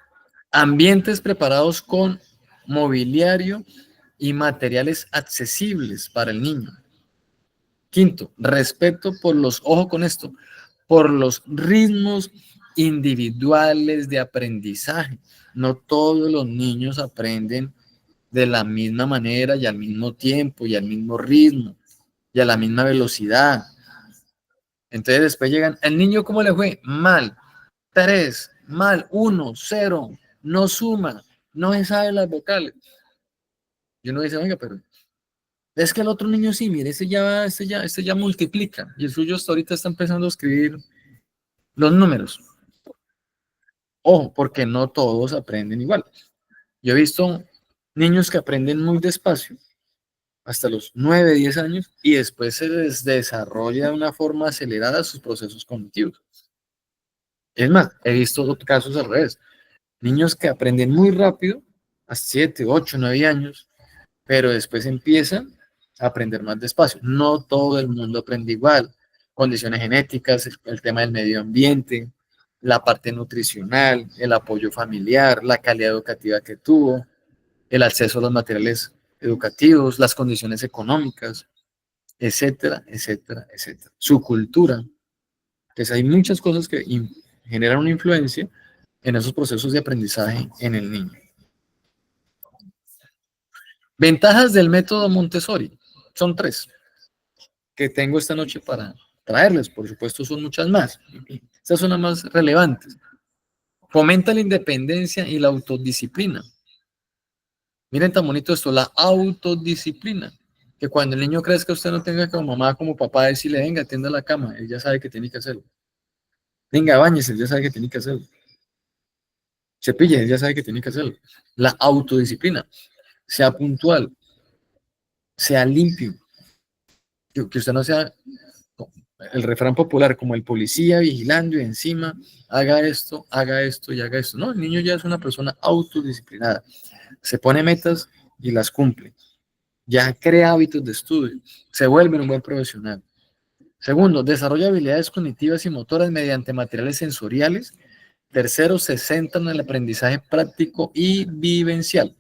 [SPEAKER 1] ambientes preparados con mobiliario y materiales accesibles para el niño. Quinto, respeto por los, ojo con esto, por los ritmos individuales de aprendizaje. No todos los niños aprenden de la misma manera y al mismo tiempo y al mismo ritmo y a la misma velocidad. Entonces después llegan, ¿el niño cómo le fue? Mal. 3, mal, 1, 0, no suma, no se sabe las vocales. Y uno dice, oiga, pero es que el otro niño sí, mire, este ya multiplica y el suyo hasta ahorita está empezando a escribir los números. Ojo, porque no todos aprenden igual. Yo he visto niños que aprenden muy despacio, hasta los 9, 10 años, y después se les desarrolla de una forma acelerada sus procesos cognitivos. Es más, he visto casos al revés. Niños que aprenden muy rápido, a 7, 8, 9 años, pero después empiezan a aprender más despacio. No todo el mundo aprende igual. Condiciones genéticas, el tema del medio ambiente, la parte nutricional, el apoyo familiar, la calidad educativa que tuvo, el acceso a los materiales educativos, las condiciones económicas, etcétera, etcétera, etcétera. Su cultura. Entonces hay muchas cosas que generan una influencia en esos procesos de aprendizaje en el niño. Ventajas del método Montessori. Son 3 que tengo esta noche para traerles. Por supuesto, son muchas más. Estas son las más relevantes. Fomenta la independencia y la autodisciplina. Miren tan bonito esto, la autodisciplina. Que cuando el niño crezca, usted no tenga como mamá, como papá, decirle, venga, atienda la cama. Él ya sabe que tiene que hacerlo. Venga, báñese, él ya sabe que tiene que hacerlo. Cepille, él ya sabe que tiene que hacerlo. La autodisciplina. Sea puntual, sea limpio, que usted no sea el refrán popular como el policía vigilando y encima haga esto y haga esto. No, el niño ya es una persona autodisciplinada, se pone metas y las cumple, ya crea hábitos de estudio, se vuelve un buen profesional. Segundo, desarrolla habilidades cognitivas y motoras mediante materiales sensoriales. Tercero, se centran en el aprendizaje práctico y vivencial.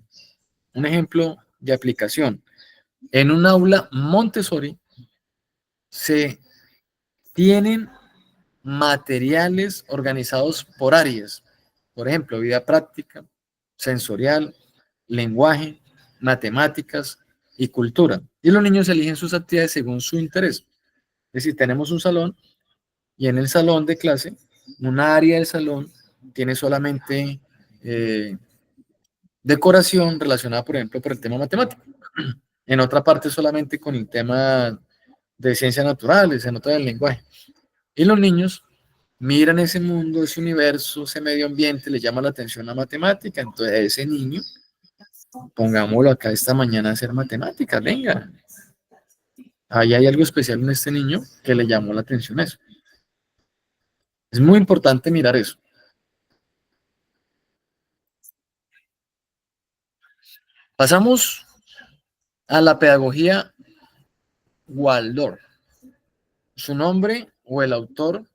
[SPEAKER 1] Un ejemplo de aplicación. En un aula Montessori se tienen materiales organizados por áreas. Por ejemplo, vida práctica, sensorial, lenguaje, matemáticas y cultura. Y los niños eligen sus actividades según su interés. Es decir, tenemos un salón y en el salón de clase, una área del salón tiene solamente decoración relacionada, por ejemplo, por el tema matemático. En otra parte solamente con el tema de ciencias naturales, en otra del lenguaje. Y los niños miran ese mundo, ese universo, ese medio ambiente, le llama la atención la matemática, entonces ese niño, pongámoslo acá esta mañana a hacer matemáticas, venga. Ahí hay algo especial en este niño que le llamó la atención eso. Es muy importante mirar eso. Pasamos a la pedagogía Waldorf. Su nombre o el autor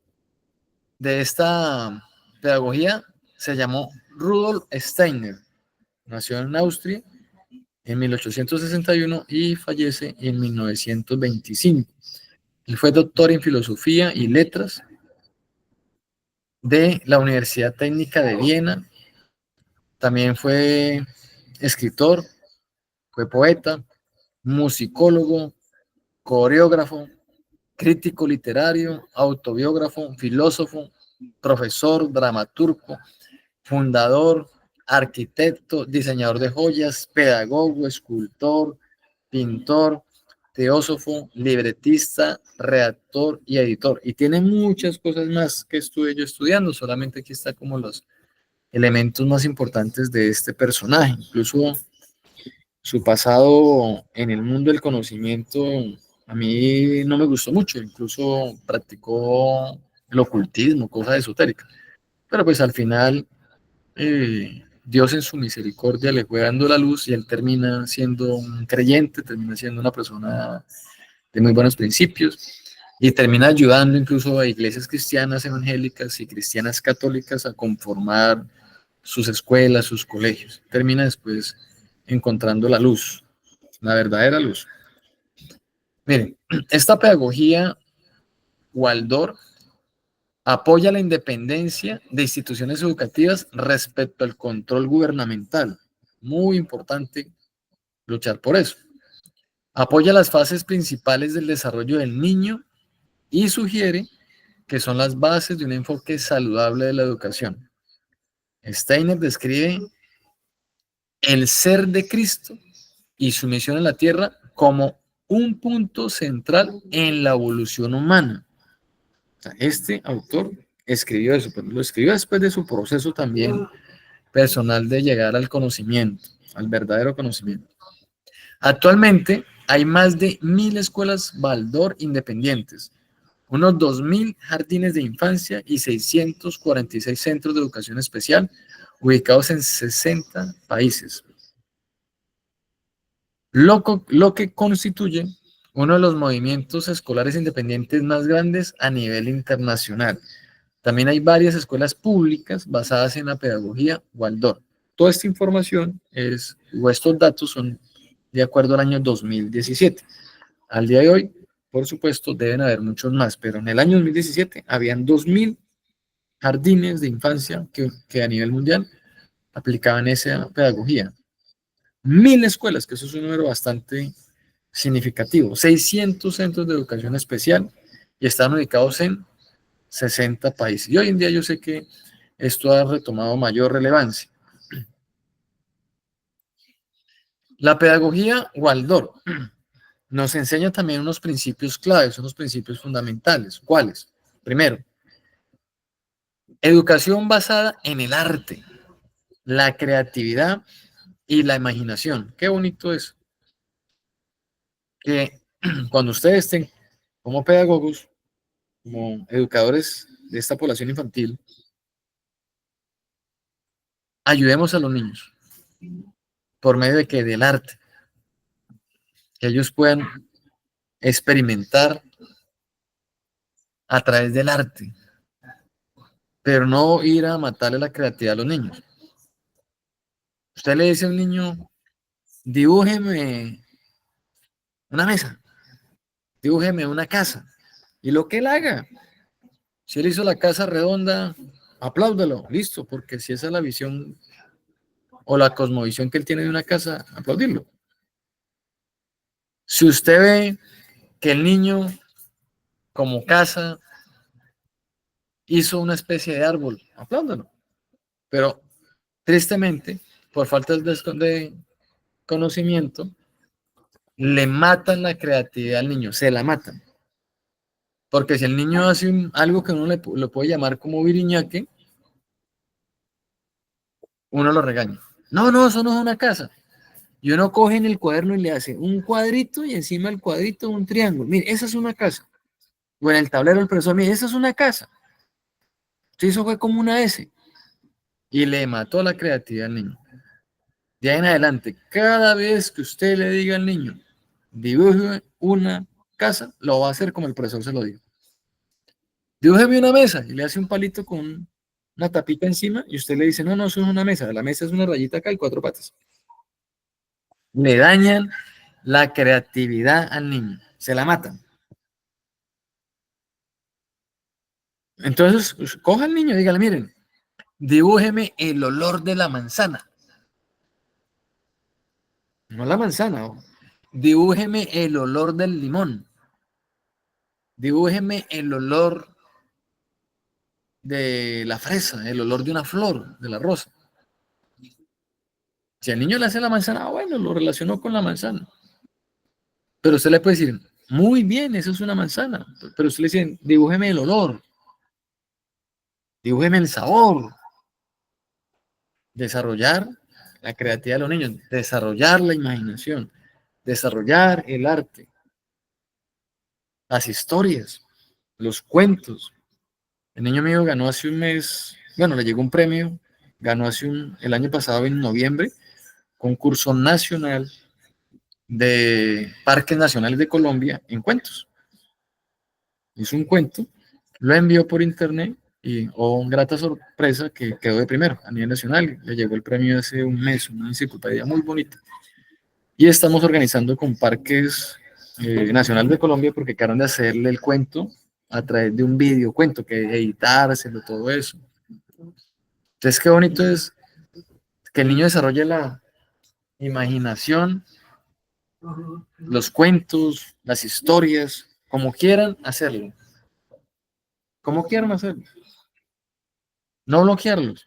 [SPEAKER 1] de esta pedagogía se llamó Rudolf Steiner. Nació en Austria en 1861 y fallece en 1925. Él fue doctor en filosofía y letras de la Universidad Técnica de Viena. También fue escritor, fue poeta, musicólogo, coreógrafo, crítico literario, autobiógrafo, filósofo, profesor, dramaturgo, fundador, arquitecto, diseñador de joyas, pedagogo, escultor, pintor, teósofo, libretista, redactor y editor. Y tiene muchas cosas más que estuve yo estudiando, solamente aquí está como los elementos más importantes de este personaje. Incluso su pasado en el mundo del conocimiento a mí no me gustó mucho, incluso practicó el ocultismo, cosas esotéricas. Pero pues al final Dios en su misericordia le fue dando la luz y él termina siendo un creyente, termina siendo una persona de muy buenos principios y termina ayudando incluso a iglesias cristianas evangélicas y cristianas católicas a conformar sus escuelas, sus colegios. Termina después encontrando la luz, la verdadera luz. Miren, esta pedagogía Waldorf apoya la independencia de instituciones educativas respecto al control gubernamental. Muy importante luchar por eso. Apoya las fases principales del desarrollo del niño y sugiere que son las bases de un enfoque saludable de la educación. Steiner describe el ser de Cristo y su misión en la tierra como un punto central en la evolución humana. O sea, este autor escribió eso, pero lo escribió después de su proceso también personal de llegar al conocimiento, al verdadero conocimiento. Actualmente hay más de 1000 escuelas Waldorf independientes, unos 2000 jardines de infancia y 646 centros de educación especial ubicados en 60 países, lo que constituye uno de los movimientos escolares independientes más grandes a nivel internacional. También hay varias escuelas públicas basadas en la pedagogía Waldorf. Toda esta información o estos datos son de acuerdo al año 2017. Al día de hoy, por supuesto, deben haber muchos más, pero en el año 2017 habían 2000 jardines de infancia que a nivel mundial aplicaban esa pedagogía. 1000 escuelas, que eso es un número bastante significativo. 600 centros de educación especial y están ubicados en 60 países. Y hoy en día yo sé que esto ha retomado mayor relevancia. La pedagogía Waldorf nos enseña también unos principios claves, unos principios fundamentales. ¿Cuáles? Primero, educación basada en el arte, la creatividad y la imaginación. Qué bonito es que cuando ustedes estén como pedagogos, como educadores de esta población infantil, ayudemos a los niños por medio de que del arte, que ellos puedan experimentar a través del arte, pero no ir a matarle la creatividad a los niños. Usted le dice a un niño, dibújeme una mesa, dibújeme una casa, y lo que él haga. Si él hizo la casa redonda, apláudelo, listo, porque si esa es la visión o la cosmovisión que él tiene de una casa, aplaudirlo. Si usted ve que el niño, como casa, hizo una especie de árbol, apláudalo. Pero tristemente, por falta de conocimiento, le matan la creatividad al niño, se la matan. Porque si el niño hace algo que uno lo puede llamar como viriñaque, uno lo regaña. No, no, eso no es una casa. Y uno coge en el cuaderno y le hace un cuadrito y encima del cuadrito un triángulo. Mire, esa es una casa. O en el tablero del profesor, mire, esa es una casa. Sí, eso fue como una S. Y le mató la creatividad al niño. De ahí en adelante, cada vez que usted le diga al niño, dibuje una casa, lo va a hacer como el profesor se lo dijo. Dibújeme una mesa y le hace un palito con una tapita encima y usted le dice, no, no, eso no es una mesa, la mesa es una rayita acá y 4 patas. Le dañan la creatividad al niño, se la matan. Entonces, coja al niño y dígale, miren, dibújeme el olor de la manzana. No la manzana, dibújeme el olor del limón. Dibújeme el olor de la fresa, el olor de una flor, de la rosa. Si al niño le hace la manzana, bueno, lo relacionó con la manzana. Pero usted le puede decir, muy bien, eso es una manzana. Pero usted le dice, dibújeme el olor, dibújeme el sabor. Desarrollar la creatividad de los niños, desarrollar la imaginación, desarrollar el arte, las historias, los cuentos. El niño mío ganó hace un mes, bueno, le llegó un premio ganó el año pasado, en noviembre, concurso nacional de Parques Nacionales de Colombia en cuentos. Hizo un cuento, lo envió por internet y, oh, grata sorpresa, que quedó de primero a nivel nacional. Le llegó el premio hace un mes, una enciclopedia muy bonita. Y estamos organizando con Parques Nacionales de Colombia porque acaban de hacerle el cuento a través de un video cuento, que editárselo, todo eso. Entonces, qué bonito es que el niño desarrolle la imaginación, los cuentos, las historias, como quieran hacerlo. Como quieran hacerlo. No bloquearlos.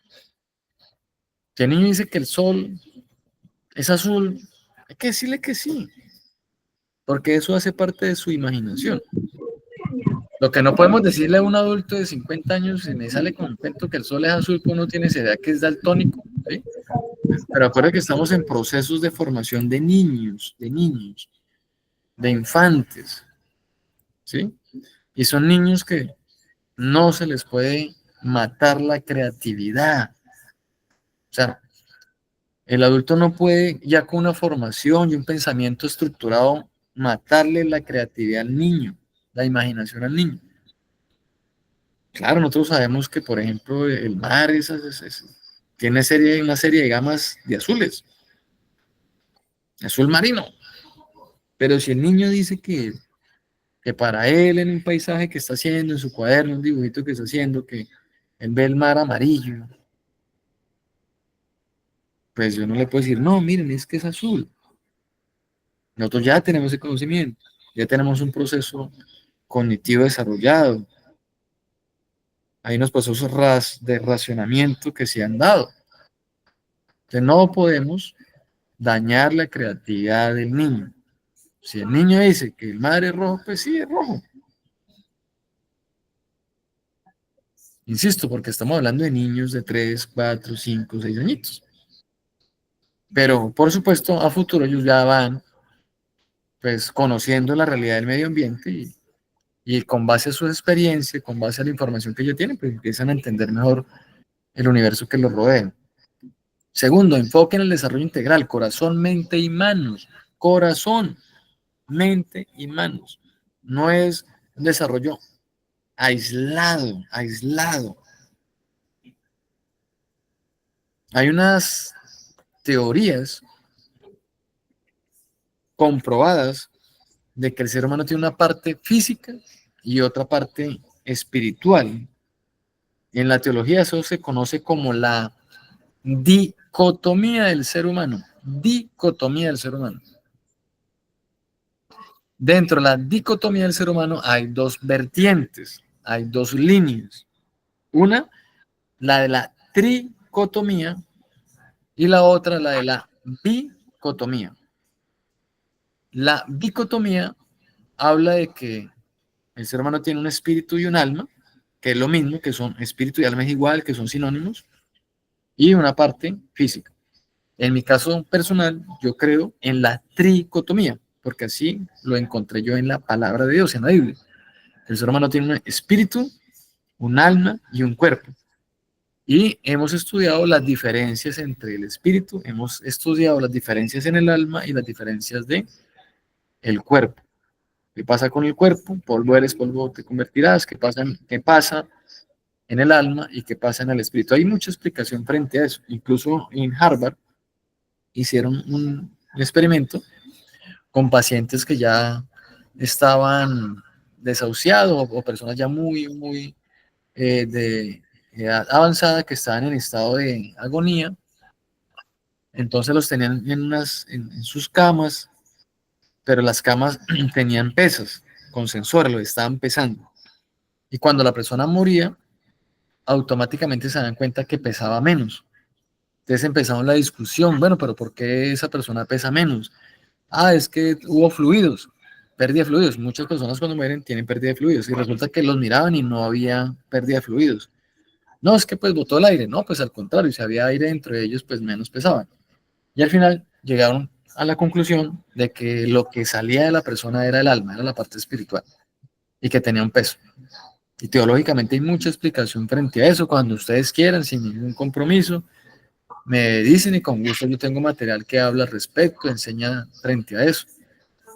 [SPEAKER 1] Si el niño dice que el sol es azul, hay que decirle que sí, porque eso hace parte de su imaginación. Lo que no podemos decirle a un adulto de 50 años, si me sale con un cuento que el sol es azul, pues uno tiene esa idea que es daltónico, ¿sí? Pero acuérdense que estamos en procesos de formación de niños, de infantes, ¿sí? Y son niños que no se les puede matar la creatividad. O sea, el adulto no puede, ya con una formación y un pensamiento estructurado, matarle la creatividad al niño, la imaginación al niño. Claro, nosotros sabemos que, por ejemplo, el mar tiene una serie de gamas de azules, azul marino. Pero si el niño dice que para él, en un paisaje que está haciendo, en su cuaderno, un dibujito que está haciendo, que él ve el mar amarillo, pues yo no le puedo decir, no, miren, es que es azul. Nosotros ya tenemos ese conocimiento, ya tenemos un proceso cognitivo desarrollado, hay unos procesos de racionamiento que se han dado. Entonces no podemos dañar la creatividad del niño. Si el niño dice que el mar es rojo, pues sí, es rojo. Insisto, porque estamos hablando de niños de 3, 4, 5, 6 añitos. Pero, por supuesto, a futuro ellos ya van, pues, conociendo la realidad del medio ambiente y con base a su experiencia, con base a la información que ellos tienen, pues empiezan a entender mejor el universo que los rodea. Segundo, enfoque en el desarrollo integral, corazón, mente y manos. Corazón, mente y manos. No es un desarrollo aislado. Hay unas teorías comprobadas de que el ser humano tiene una parte física y otra parte espiritual. En la teología eso se conoce como la dicotomía del ser humano. Dicotomía del ser humano. Dentro de la dicotomía del ser humano hay dos vertientes, hay dos líneas. Una, la de la tricotomía, y la otra, la de la bicotomía. La bicotomía habla de que el ser humano tiene un espíritu y un alma, que es lo mismo, que son espíritu y alma es igual, que son sinónimos, y una parte física. En mi caso personal, yo creo en la tricotomía, porque así lo encontré yo en la palabra de Dios, en la Biblia. El ser humano tiene un espíritu, un alma y un cuerpo. Y hemos estudiado las diferencias entre el espíritu, hemos estudiado las diferencias en el alma y las diferencias de el cuerpo. ¿Qué pasa con el cuerpo? Polvo eres, polvo te convertirás. ¿Qué pasa en el alma y qué pasa en el espíritu? Hay mucha explicación frente a eso. Incluso en Harvard hicieron un experimento con pacientes que ya estaban desahuciados o personas ya muy de edad avanzada que estaban en estado de agonía. Entonces los tenían en sus camas, pero las camas tenían pesas con sensores, lo estaban pesando. Y cuando la persona moría, automáticamente se dan cuenta que pesaba menos. Entonces empezaron la discusión, bueno, pero ¿por qué esa persona pesa menos? Ah, es que hubo fluidos, pérdida de fluidos. Muchas personas cuando mueren tienen pérdida de fluidos y resulta que los miraban y no había pérdida de fluidos. No, es que pues botó el aire. No, pues al contrario, si había aire dentro de ellos, pues menos pesaban. Y al final llegaron a la conclusión de que lo que salía de la persona era el alma, era la parte espiritual y que tenía un peso. Y teológicamente hay mucha explicación frente a eso, cuando ustedes quieran, sin ningún compromiso. me dicen y con gusto yo tengo material que habla al respecto, enseña frente a eso.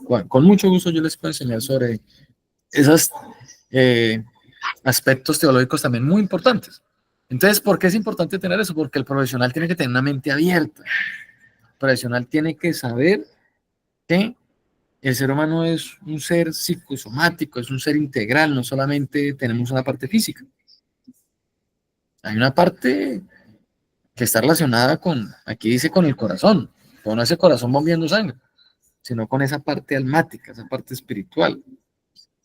[SPEAKER 1] Bueno, con mucho gusto yo les puedo enseñar sobre esos aspectos teológicos también muy importantes. Entonces, ¿por qué es importante tener eso? Porque el profesional tiene que tener una mente abierta. El profesional tiene que saber que el ser humano es un ser psicosomático, es un ser integral, no solamente tenemos una parte física. Hay una parte que está relacionada con, aquí dice con el corazón, no ese corazón bombeando sangre, sino con esa parte almática, esa parte espiritual.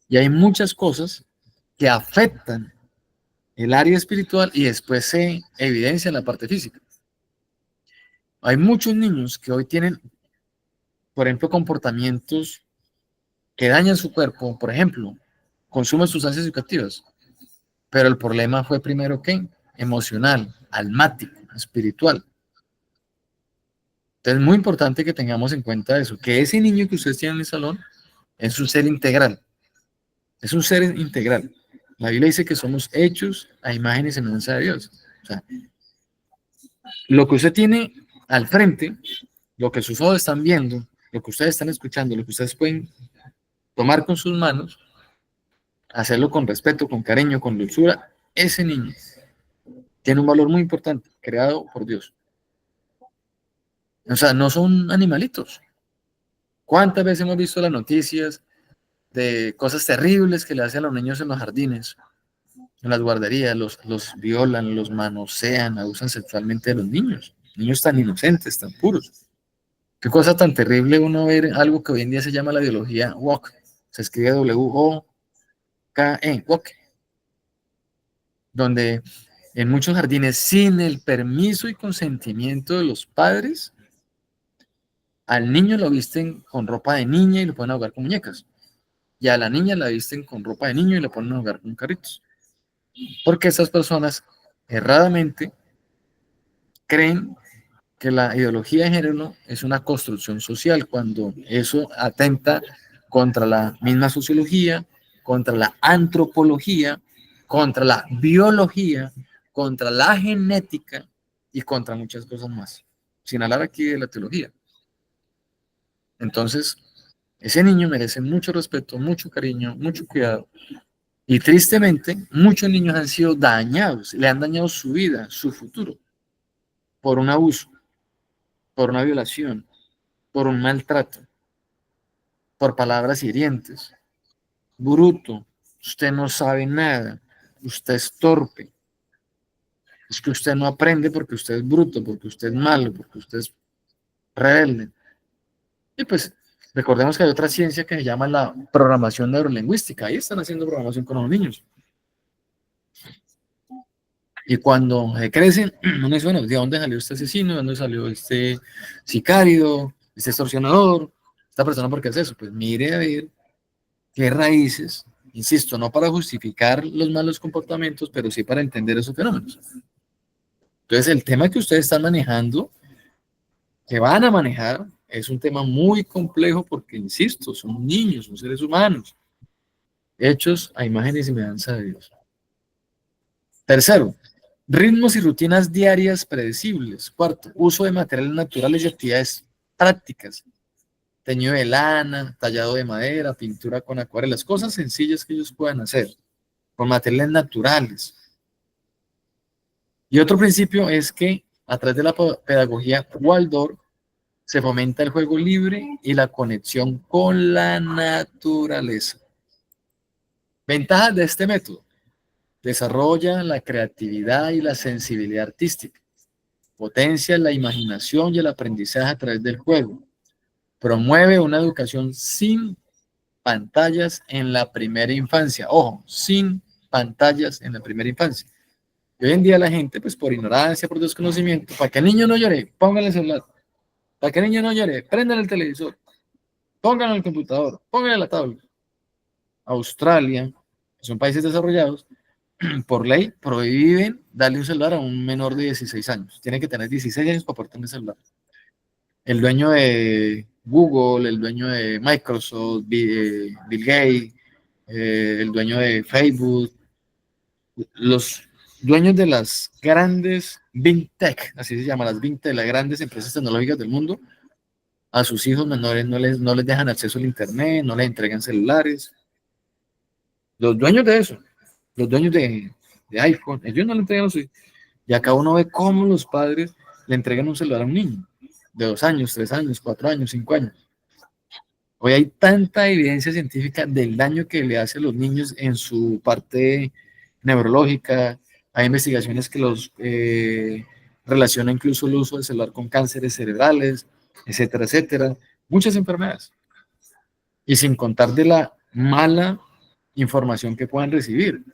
[SPEAKER 1] Y hay muchas cosas que afectan el área espiritual y después se evidencia en la parte física. Hay muchos niños que hoy tienen, por ejemplo, comportamientos que dañan su cuerpo, por ejemplo, consumen sustancias psicoactivas, pero el problema fue primero que emocional, almático, espiritual. Entonces es muy importante que tengamos en cuenta eso, que ese niño que ustedes tienen en el salón es un ser integral, es un ser integral. La Biblia dice que somos hechos a imagen y semejanza de Dios. O sea, lo que usted tiene al frente, lo que sus ojos están viendo, lo que ustedes están escuchando, lo que ustedes pueden tomar con sus manos, hacerlo con respeto, con cariño, con dulzura, ese niño tiene un valor muy importante, creado por Dios. O sea, no son animalitos. ¿Cuántas veces hemos visto las noticias de cosas terribles que le hacen a los niños en los jardines, en las guarderías? Los violan, los manosean, abusan sexualmente de los niños. Niños tan inocentes, tan puros. Qué cosa tan terrible uno ver algo que hoy en día se llama la biología woke. Se escribe W-O-K-E, woke, donde en muchos jardines, sin el permiso y consentimiento de los padres, al niño lo visten con ropa de niña y lo ponen a jugar con muñecas. Y a la niña la visten con ropa de niño y la ponen a jugar con carritos. Porque esas personas erradamente creen que la ideología de género es una construcción social, cuando eso atenta contra la misma sociología, contra la antropología, contra la biología, contra la genética y contra muchas cosas más, sin hablar aquí de la teología. Entonces, ese niño merece mucho respeto, mucho cariño, mucho cuidado. Y tristemente, muchos niños han sido dañados, le han dañado su vida, su futuro, por un abuso, por una violación, por un maltrato, por palabras hirientes. Bruto, usted no sabe nada, usted es torpe, es que usted no aprende porque usted es bruto, porque usted es malo, porque usted es rebelde. Y pues recordemos que hay otra ciencia que se llama la programación neurolingüística. Ahí están haciendo programación con los niños. Y cuando crecen, uno dice, bueno, ¿de dónde salió este asesino? ¿De dónde salió este sicario, este extorsionador? ¿Esta persona por qué hace eso? Pues mire a ver qué raíces, insisto, no para justificar los malos comportamientos, pero sí para entender esos fenómenos. Entonces, el tema que ustedes están manejando, que van a manejar, es un tema muy complejo porque, insisto, son niños, son seres humanos, hechos a imagen y semejanza de Dios. Tercero, ritmos y rutinas diarias predecibles. Cuarto, uso de materiales naturales y actividades prácticas. Teñido de lana, tallado de madera, pintura con acuarelas, cosas sencillas que ellos puedan hacer con materiales naturales. Y otro principio es que a través de la pedagogía Waldorf se fomenta el juego libre y la conexión con la naturaleza. Ventajas de este método: desarrolla la creatividad y la sensibilidad artística, potencia la imaginación y el aprendizaje a través del juego, promueve una educación sin pantallas en la primera infancia. Ojo, sin pantallas en la primera infancia. Y hoy en día la gente, pues por ignorancia, por desconocimiento, para que el niño no llore, póngale el celular. Para que el niño no llore, prendan el televisor, pónganlo en el computador, pónganle la tablet. Australia, que son países desarrollados, por ley prohíben darle un celular a un menor de 16 años. Tiene que tener 16 años para poder tener celular. El dueño de Google, el dueño de Microsoft, Bill Gates, el dueño de Facebook, los dueños de las grandes Big Tech, así se llama, las Big Tech, las grandes empresas tecnológicas del mundo, a sus hijos menores no les dejan acceso al Internet, no les entregan celulares. Los dueños de eso, los dueños de iPhone, ellos no le entregan a sus hijos. Y acá uno ve cómo los padres le entregan un celular a un niño de 2 años, 3 años, 4 años, 5 años. Hoy hay tanta evidencia científica del daño que le hace a los niños en su parte neurológica. Hay investigaciones que los relacionan incluso el uso del celular con cánceres cerebrales, etcétera, etcétera. Muchas enfermedades. Y sin contar de la mala información que puedan recibir.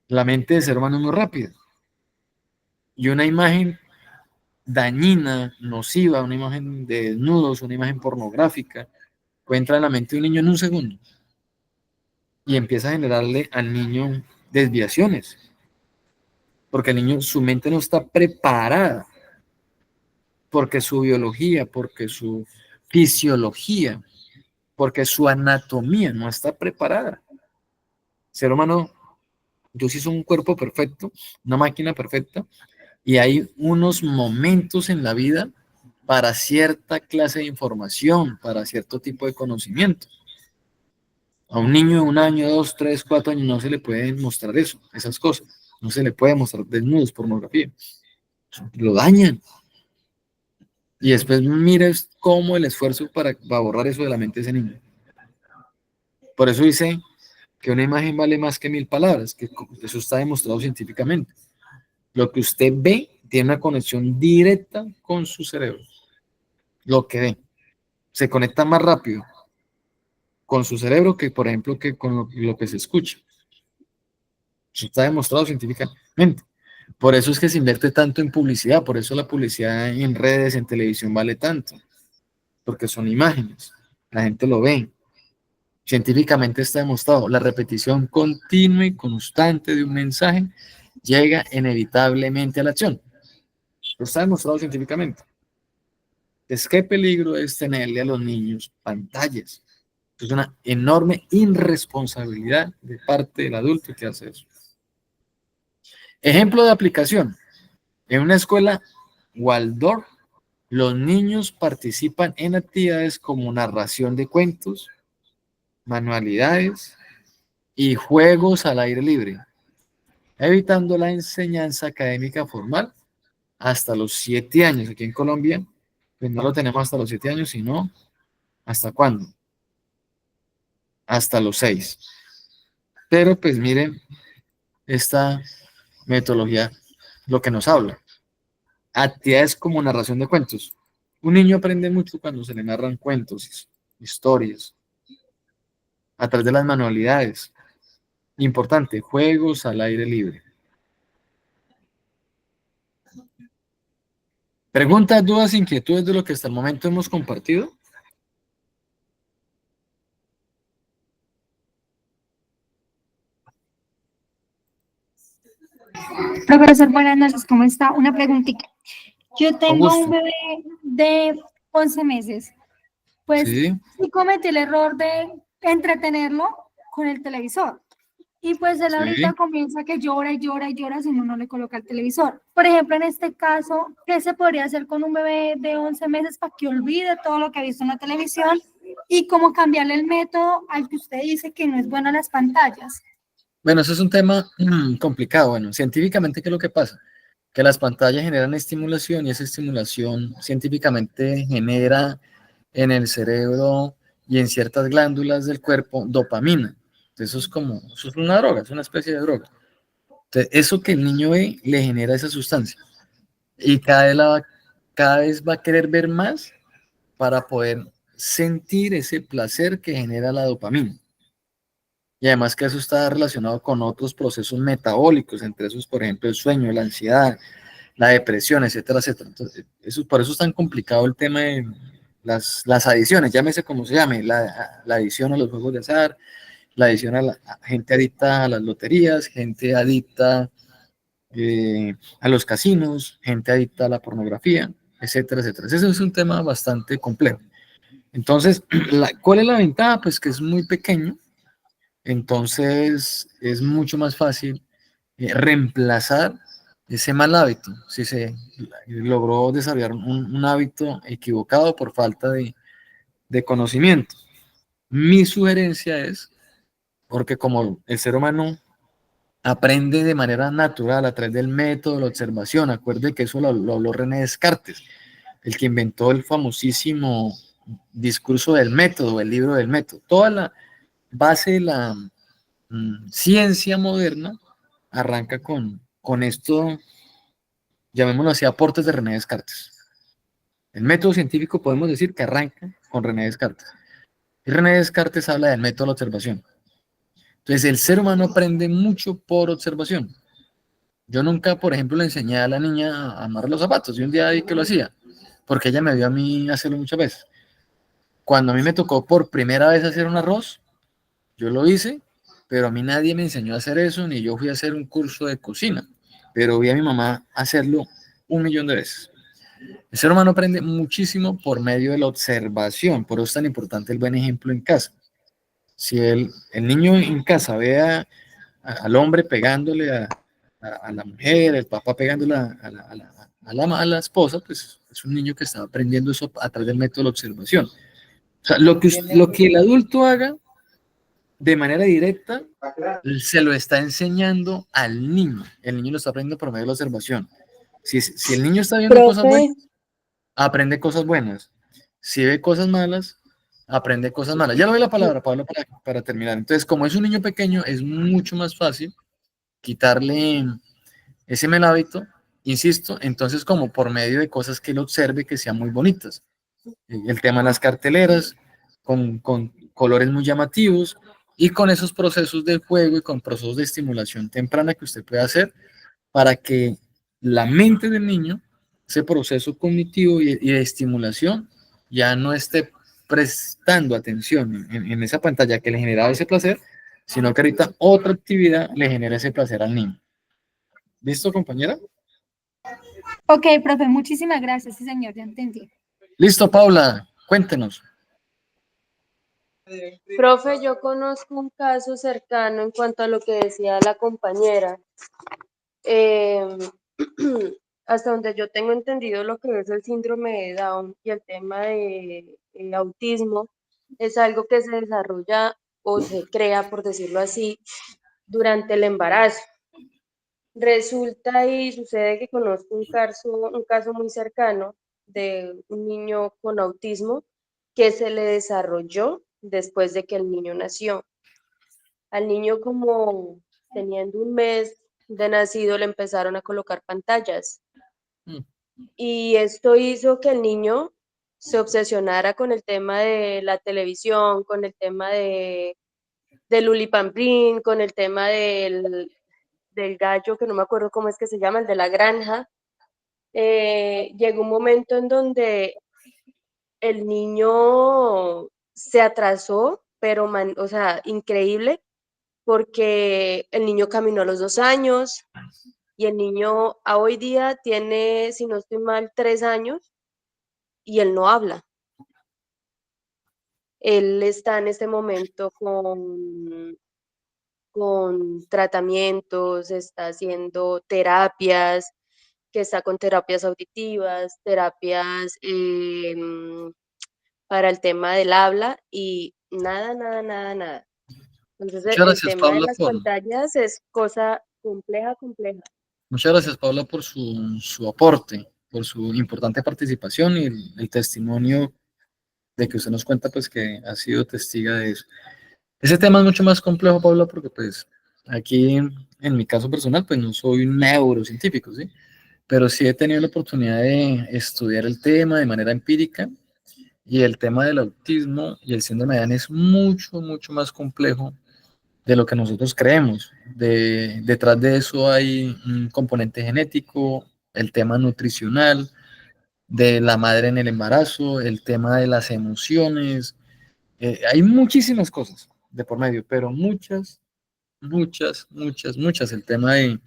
[SPEAKER 1] La mente del ser humano es muy rápida. Y una imagen dañina, nociva, una imagen de desnudos, una imagen pornográfica, puede entrar en la mente de un niño en un segundo y empieza a generarle al niño desviaciones, porque el niño, su mente no está preparada, porque su biología, porque su fisiología, porque su anatomía no está preparada. El ser humano, Dios hizo un cuerpo perfecto, una máquina perfecta, y hay unos momentos en la vida para cierta clase de información, para cierto tipo de conocimiento. A un niño de 1 año, 2, 3, 4 años no se le puede mostrar eso, esas cosas. No se le puede mostrar desnudos, pornografía. Lo dañan. Y después mires cómo el esfuerzo para borrar eso de la mente de ese niño. Por eso dice que una imagen vale más que 1000 palabras, que eso está demostrado científicamente. Lo que usted ve tiene una conexión directa con su cerebro. Lo que ve se conecta más rápido con su cerebro que, por ejemplo, que con lo que se escucha. Eso está demostrado científicamente. Por eso es que se invierte tanto en publicidad, por eso la publicidad en redes, en televisión vale tanto, porque son imágenes, la gente lo ve. Científicamente está demostrado, la repetición continua y constante de un mensaje llega inevitablemente a la acción. Lo está demostrado científicamente. Entonces, ¿qué peligro es tenerle a los niños pantallas? Es una enorme irresponsabilidad de parte del adulto que hace eso. Ejemplo de aplicación. En una escuela Waldorf, los niños participan en actividades como narración de cuentos, manualidades y juegos al aire libre, evitando la enseñanza académica formal hasta los 7 años. Aquí en Colombia, pues no lo tenemos hasta los 7 años, sino ¿hasta cuándo? Hasta los 6. Pero pues miren, esta metodología lo que nos habla. Actividades como narración de cuentos. Un niño aprende mucho cuando se le narran cuentos, historias, a través de las manualidades. Importante, juegos al aire libre. Preguntas, dudas, inquietudes de lo que hasta el momento hemos compartido.
[SPEAKER 2] Profesor, buenas noches, ¿cómo está? Una preguntita. Yo
[SPEAKER 1] Con
[SPEAKER 2] tengo un
[SPEAKER 1] gusto.
[SPEAKER 2] bebé de 11 meses, pues
[SPEAKER 1] Sí,
[SPEAKER 2] sí cometí el error de entretenerlo con el televisor. Y pues él ahorita
[SPEAKER 1] sí.
[SPEAKER 2] comienza que llora y llora y llora si uno no le coloca el televisor. Por ejemplo, en este caso, ¿qué se podría hacer con un bebé de 11 meses para que olvide todo lo que ha visto en la televisión? Y cómo cambiarle el método al que usted dice que no es bueno las pantallas.
[SPEAKER 1] Bueno, eso es un tema complicado. Bueno, científicamente, ¿qué es lo que pasa? Que las pantallas generan estimulación y esa estimulación científicamente genera en el cerebro y en ciertas glándulas del cuerpo dopamina. Entonces, eso es una droga, es una especie de droga. Entonces, eso que el niño ve le genera esa sustancia y cada vez va a querer ver más para poder sentir ese placer que genera la dopamina. Y además que eso está relacionado con otros procesos metabólicos, entre esos, por ejemplo, el sueño, la ansiedad, la depresión, etcétera, etcétera. Entonces, por eso es tan complicado el tema de las adiciones, llámese como se llame, la adición a los juegos de azar, la adición a gente adicta a las loterías, gente adicta a los casinos, gente adicta a la pornografía, etcétera, etcétera. Ese es un tema bastante complejo. Entonces, ¿cuál es la ventaja? Pues que es muy pequeño, entonces es mucho más fácil reemplazar ese mal hábito, si se logró desarrollar un hábito equivocado por falta de conocimiento. Mi sugerencia es, porque como el ser humano aprende de manera natural a través del método de la observación, acuerde que eso lo habló René Descartes, el que inventó el famosísimo discurso del método, el libro del método. Toda la base de la ciencia moderna arranca con esto, llamémoslo así, aportes de René Descartes. El método científico podemos decir que arranca con René Descartes. Y René Descartes habla del método de la observación. Entonces, el ser humano aprende mucho por observación. Yo nunca, por ejemplo, le enseñé a la niña a amarrar los zapatos, y un día vi que lo hacía, porque ella me vio a mí hacerlo muchas veces. Cuando a mí me tocó por primera vez hacer un arroz, yo lo hice, pero a mí nadie me enseñó a hacer eso, ni yo fui a hacer un curso de cocina, pero vi a mi mamá hacerlo 1.000.000 de veces. El ser humano aprende muchísimo por medio de la observación, por eso es tan importante el buen ejemplo en casa. Si el niño en casa ve al hombre pegándole a la mujer, el papá pegándole a la esposa, pues es un niño que está aprendiendo eso a través del método de la observación. O sea, lo que el adulto haga de manera directa se lo está enseñando al niño. El niño lo está aprendiendo por medio de la observación. Si el niño está viendo cosas
[SPEAKER 4] Profe,
[SPEAKER 1] buenas, aprende cosas buenas. Si ve cosas malas, aprende cosas malas. Ya le doy la palabra, Pablo, para terminar. Entonces, como es un niño pequeño, es mucho más fácil quitarle ese mal hábito, insisto, entonces como por medio de cosas que él observe que sean muy bonitas. El tema de las carteleras, con colores muy llamativos y con esos procesos de juego y con procesos de estimulación temprana que usted puede hacer para que la mente del niño, ese proceso cognitivo y de estimulación, ya no esté prestando atención en esa pantalla que le generaba ese placer, sino que ahorita otra actividad le genera ese placer al niño. ¿Listo, compañera?
[SPEAKER 2] Ok, profe, muchísimas gracias, sí, señor, ya entendí.
[SPEAKER 1] Listo, Paula, cuéntenos.
[SPEAKER 4] profe, yo conozco un caso cercano en cuanto a lo que decía la compañera. Eh, hasta donde yo tengo entendido lo que es el síndrome de Down y el tema de autismo, es algo que se desarrolla o se crea, por decirlo así, durante el embarazo. Resulta y sucede que conozco un caso muy cercano de un niño con autismo que se le desarrolló después de que el niño nació. Al niño, como teniendo un mes de nacido, le empezaron a colocar pantallas.
[SPEAKER 1] Mm.
[SPEAKER 4] Y esto hizo que el niño se obsesionara con el tema de la televisión, con el tema de Lulipampín, con el tema del gallo, que no me acuerdo cómo es que se llama, el de la granja. Llegó un momento en donde el niño se atrasó, pero, o sea, increíble, porque el niño caminó a los 2 años y el niño a hoy día tiene, si no estoy mal, 3 años y él no habla. Él está en este momento con tratamientos, está haciendo terapias, que está con terapias auditivas, terapias para el tema del habla y nada, nada, nada, nada. Entonces,
[SPEAKER 1] Muchas
[SPEAKER 4] el
[SPEAKER 1] gracias,
[SPEAKER 4] tema de
[SPEAKER 1] Paula,
[SPEAKER 4] las pantallas es cosa compleja, compleja.
[SPEAKER 1] muchas gracias, Paula, por su aporte, por su importante participación y el testimonio de que usted nos cuenta, pues, que ha sido testiga de eso. Ese tema es mucho más complejo, Paula, porque, pues, aquí, en mi caso personal, pues, no soy un neurocientífico, ¿sí? Pero sí he tenido la oportunidad de estudiar el tema de manera empírica y el tema del autismo y el síndrome de Down es mucho, mucho más complejo de lo que nosotros creemos. Detrás de eso hay un componente genético, el tema nutricional, de la madre en el embarazo, el tema de las emociones. Hay muchísimas cosas de por medio, pero muchas, muchas, muchas, muchas. El tema de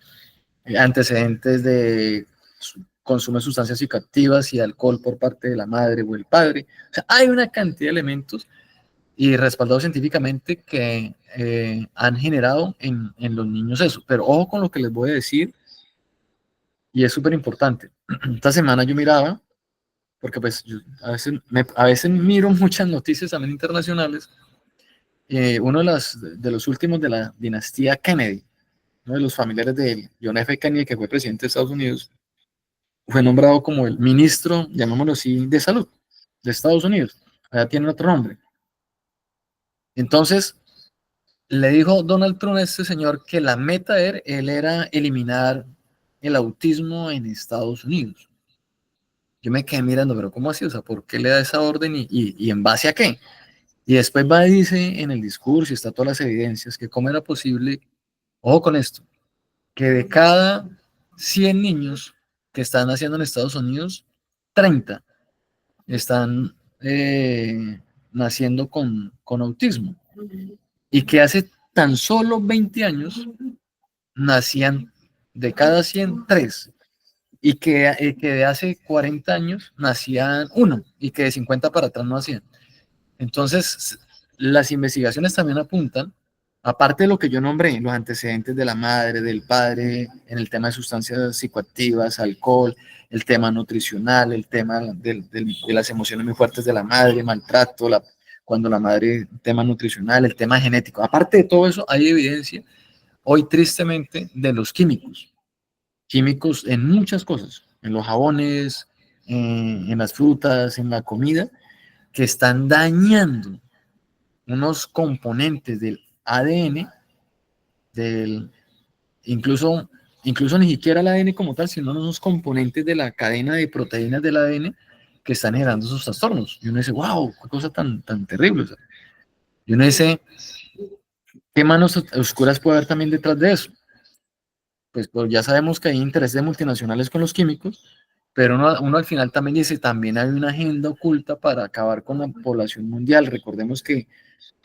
[SPEAKER 1] antecedentes de consumo de sustancias psicoactivas y alcohol por parte de la madre o el padre. O sea, hay una cantidad de elementos y respaldado científicamente que han generado en los niños eso. Pero ojo con lo que les voy a decir, y es súper importante. Esta semana yo miraba, porque pues yo a veces miro muchas noticias también internacionales, uno de los últimos de la dinastía Kennedy, uno de los familiares de John F. Kennedy, que fue presidente de Estados Unidos, fue nombrado como el ministro, llamémoslo así, de salud de Estados Unidos. Allá tiene otro nombre. Entonces, le dijo Donald Trump a este señor que la meta de él era eliminar el autismo en Estados Unidos. Yo me quedé mirando, pero ¿cómo así? O sea, ¿por qué le da esa orden y en base a qué? Y después va y dice en el discurso, y está todas las evidencias, que cómo era posible, ojo con esto, que de cada 100 niños que están naciendo en Estados Unidos, 30 están naciendo con autismo. Y que hace tan solo 20 años nacían de cada 100, 3. Y que de hace 40 años nacían 1 y que de 50 para atrás no hacían. Entonces, las investigaciones también apuntan, aparte de lo que yo nombré, los antecedentes de la madre, del padre, en el tema de sustancias psicoactivas, alcohol, el tema nutricional, el tema de las emociones muy fuertes de la madre, maltrato, cuando la madre, tema nutricional, el tema genético. Aparte de todo eso, hay evidencia hoy tristemente de los químicos en muchas cosas, en los jabones, en las frutas, en la comida, que están dañando unos componentes del ADN, del, incluso, incluso ni siquiera el ADN como tal, sino unos componentes de la cadena de proteínas del ADN que están generando esos trastornos. Y uno dice, wow, qué cosa tan terrible. O sea, y uno dice, ¿qué manos oscuras puede haber también detrás de eso? Pues ya sabemos que hay intereses de multinacionales con los químicos, pero uno al final también dice, también hay una agenda oculta para acabar con la población mundial. Recordemos que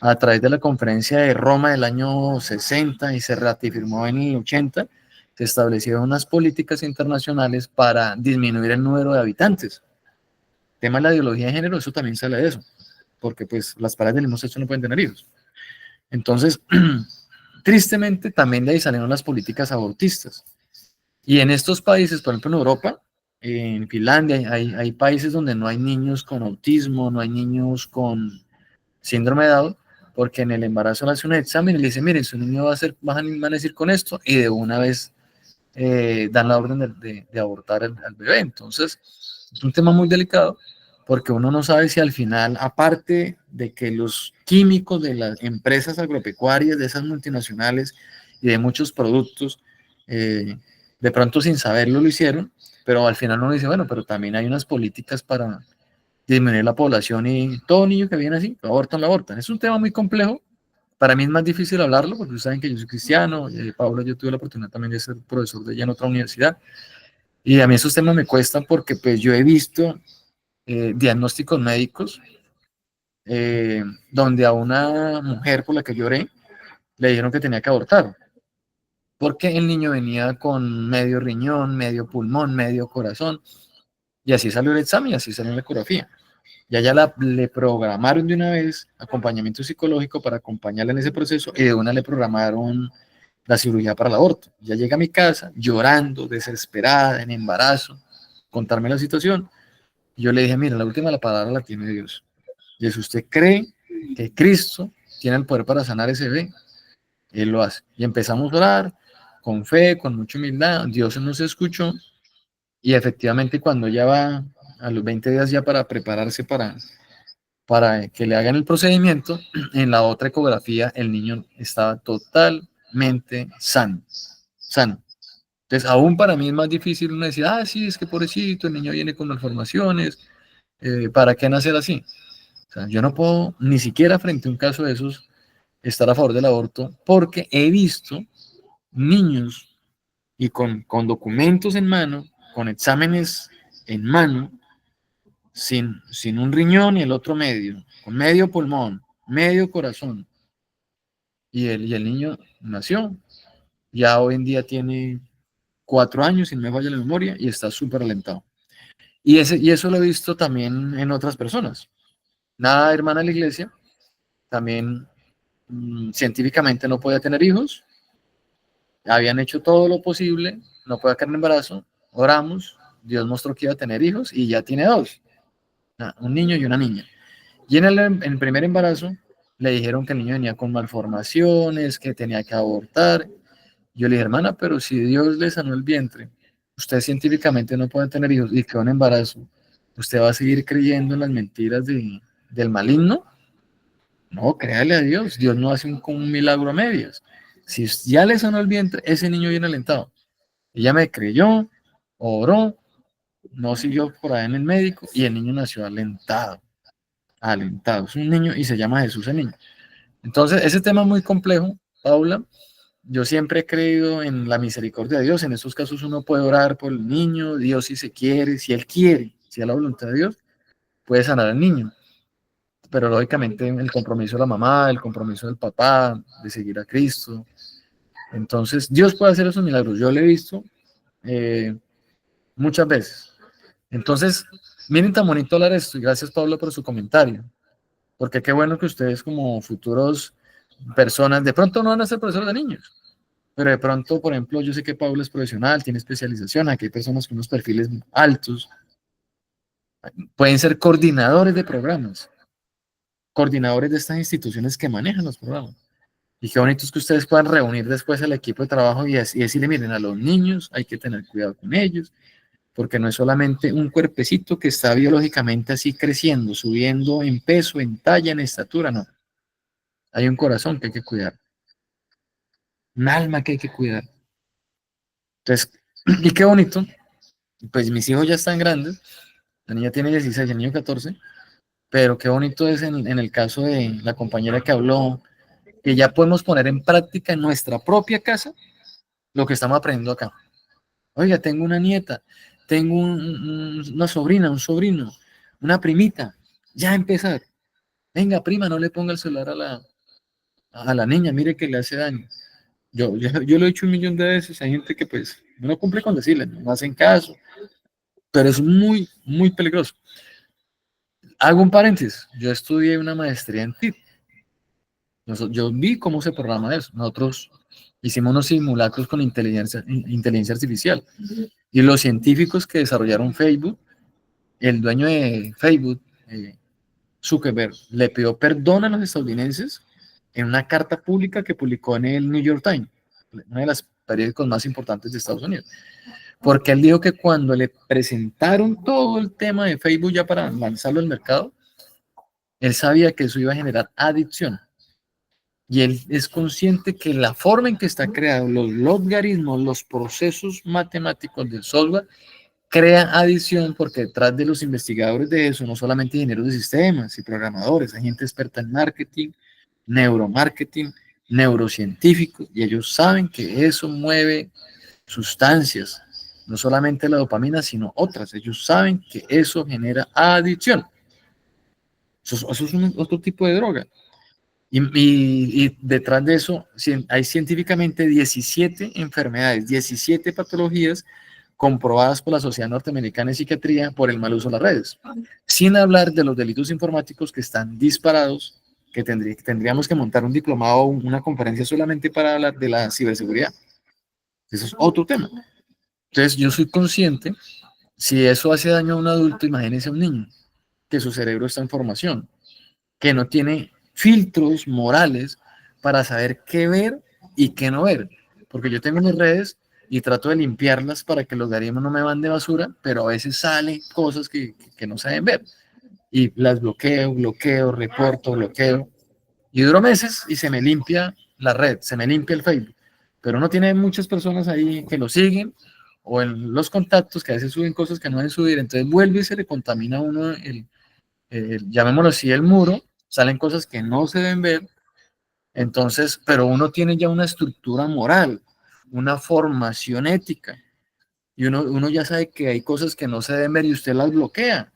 [SPEAKER 1] a través de la conferencia de Roma del año 60 y se ratificó en el 80, se establecieron unas políticas internacionales para disminuir el número de habitantes. El tema de la ideología de género, eso también sale de eso, porque pues las parejas del mismo sexo no pueden tener hijos. Entonces, tristemente también de ahí salieron las políticas abortistas. Y en estos países, por ejemplo en Europa, en Finlandia, hay países donde no hay niños con autismo, no hay niños con síndrome de Down, porque en el embarazo le hace un examen y le dice, miren, su niño va a nacer con esto, y de una vez dan la orden de abortar al bebé. Entonces, es un tema muy delicado, porque uno no sabe si al final, aparte de que los químicos de las empresas agropecuarias, de esas multinacionales y de muchos productos, de pronto sin saberlo lo hicieron, pero al final uno dice, bueno, pero también hay unas políticas para disminuir la población y todo niño que viene así, lo abortan, lo abortan. Es un tema muy complejo. Para mí es más difícil hablarlo porque ustedes saben que yo soy cristiano. Paula, yo tuve la oportunidad también de ser profesor de ella en otra universidad. Y a mí esos temas me cuestan porque pues yo he visto diagnósticos médicos donde a una mujer por la que lloré le dijeron que tenía que abortar porque el niño venía con medio riñón, medio pulmón, medio corazón. Y así salió el examen y así salió la ecografía. Ya le programaron de una vez acompañamiento psicológico para acompañarla en ese proceso y de una le programaron la cirugía para el aborto. Ya llega a mi casa llorando, desesperada, en embarazo, contarme la situación. Y yo le dije, mira, la última la palabra la tiene Dios. Y si usted cree que Cristo tiene el poder para sanar ese bebé, Él lo hace. Y empezamos a orar con fe, con mucha humildad. Dios nos escuchó y efectivamente cuando ya va a los 20 días ya para prepararse para que le hagan el procedimiento, en la otra ecografía el niño estaba totalmente sano, sano. Entonces, aún para mí es más difícil uno decir, sí, es que pobrecito, el niño viene con malformaciones, ¿para qué nacer así? O sea, yo no puedo, ni siquiera frente a un caso de esos, estar a favor del aborto, porque he visto niños y con documentos en mano, con exámenes en mano, sin un riñón y el otro medio, con medio pulmón, medio corazón, y el niño nació, ya hoy en día tiene 4 años, si no me falla la memoria, y está súper alentado. Y eso lo he visto también en otras personas. Nada, hermana de la iglesia, también científicamente no podía tener hijos, habían hecho todo lo posible, no podía quedar en embarazo, oramos, Dios mostró que iba a tener hijos y ya tiene dos, un niño y una niña. Y en el primer embarazo le dijeron que el niño venía con malformaciones, que tenía que abortar. Yo le dije, hermana, pero si Dios le sanó el vientre, usted científicamente no puede tener hijos y quedó en embarazo, ¿usted va a seguir creyendo en las mentiras del maligno? No, créale a Dios. Dios no hace un milagro a medias. Si ya le sanó el vientre, ese niño viene alentado. Ella me creyó, oró, no siguió por ahí en el médico y el niño nació alentado. Alentado. Es un niño y se llama Jesús el niño. Entonces, ese tema es muy complejo, Paula. Yo siempre he creído en la misericordia de Dios. En estos casos uno puede orar por el niño, Dios si se quiere, si él quiere, si es la voluntad de Dios, puede sanar al niño. Pero lógicamente el compromiso de la mamá, el compromiso del papá, de seguir a Cristo. Entonces, Dios puede hacer esos milagros. Yo lo he visto muchas veces. Entonces, miren tan bonito hablar esto y gracias Pablo por su comentario, porque qué bueno que ustedes como futuros personas, de pronto no van a ser profesores de niños, pero de pronto, por ejemplo, yo sé que Pablo es profesional, tiene especialización, aquí hay personas con unos perfiles altos, pueden ser coordinadores de programas, coordinadores de estas instituciones que manejan los programas. Y qué bonito es que ustedes puedan reunir después al equipo de trabajo y decirle, miren, a los niños hay que tener cuidado con ellos, porque no es solamente un cuerpecito que está biológicamente así creciendo, subiendo en peso, en talla, en estatura, no. Hay un corazón que hay que cuidar, un alma que hay que cuidar. Entonces, y qué bonito, pues mis hijos ya están grandes, la niña tiene 16, el niño 14, pero qué bonito es en el caso de la compañera que habló, que ya podemos poner en práctica en nuestra propia casa lo que estamos aprendiendo acá. Oiga, tengo una nieta, tengo una sobrina, un sobrino, una primita, ya empezar. Venga, prima, no le ponga el celular a la niña, mire que le hace daño. Yo lo he dicho un millón de veces, hay gente que pues no cumple con decirle, no hacen caso, pero es muy, muy peligroso. Hago un paréntesis, yo estudié una maestría en TIC. Yo vi cómo se programa eso. Nosotros hicimos unos simulacros con inteligencia artificial. Y los científicos que desarrollaron Facebook, el dueño de Facebook, Zuckerberg, le pidió perdón a los estadounidenses en una carta pública que publicó en el New York Times, uno de los periódicos más importantes de Estados Unidos. Porque él dijo que cuando le presentaron todo el tema de Facebook ya para lanzarlo al mercado, él sabía que eso iba a generar adicción. Y él es consciente que la forma en que está creado, los logaritmos, los procesos matemáticos del software, crea adición porque detrás de los investigadores de eso, no solamente ingenieros de sistemas y programadores, hay gente experta en marketing, neuromarketing, neurocientíficos, y ellos saben que eso mueve sustancias, no solamente la dopamina, sino otras. Ellos saben que eso genera adicción. Eso es otro tipo de droga. Y detrás de eso hay científicamente 17 enfermedades, 17 patologías comprobadas por la Sociedad Norteamericana de Psiquiatría por el mal uso de las redes. Sin hablar de los delitos informáticos que están disparados, que tendríamos que montar un diplomado o una conferencia solamente para hablar de la ciberseguridad. Eso es otro tema. Entonces yo soy consciente, si eso hace daño a un adulto, imagínense a un niño, que su cerebro está en formación, que no tiene filtros morales para saber qué ver y qué no ver. Porque yo tengo mis redes y trato de limpiarlas para que los algoritmos no me manden basura, pero a veces salen cosas que no saben ver. Y las bloqueo, reporto, bloqueo. Y duro meses y se me limpia la red, se me limpia el Facebook. Pero uno tiene muchas personas ahí que lo siguen o en los contactos que a veces suben cosas que no deben subir. Entonces vuelve y se le contamina a uno llamémoslo así, el muro, salen cosas que no se deben ver, entonces, pero uno tiene ya una estructura moral, una formación ética, y uno ya sabe que hay cosas que no se deben ver y usted las bloquea,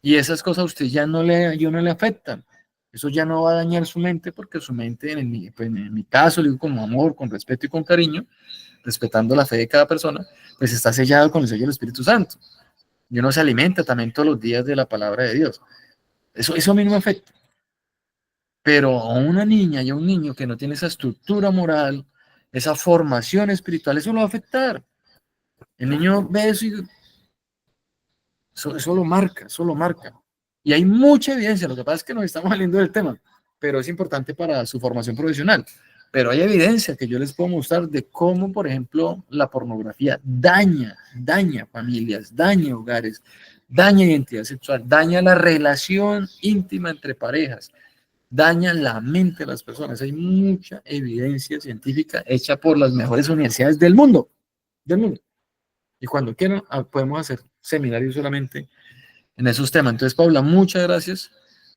[SPEAKER 1] y esas cosas a usted ya no le afectan, eso ya no va a dañar su mente, porque su mente, pues en mi caso, le digo con amor, con respeto y con cariño, respetando la fe de cada persona, pues está sellado con el sello del Espíritu Santo, y uno se alimenta también todos los días de la palabra de Dios. Eso a mí no me afecta. Pero a una niña y a un niño que no tiene esa estructura moral, esa formación espiritual, eso lo va a afectar. El niño ve eso y eso lo marca, eso lo marca. Y hay mucha evidencia, lo que pasa es que nos estamos saliendo del tema, pero es importante para su formación profesional. Pero hay evidencia que yo les puedo mostrar de cómo, por ejemplo, la pornografía daña familias, daña hogares, daña identidad sexual, daña la relación íntima entre parejas, daña la mente de las personas. Hay mucha evidencia científica hecha por las mejores universidades del mundo, del mundo. Y cuando quieran, podemos hacer seminarios solamente en esos temas. Entonces, Paula, muchas gracias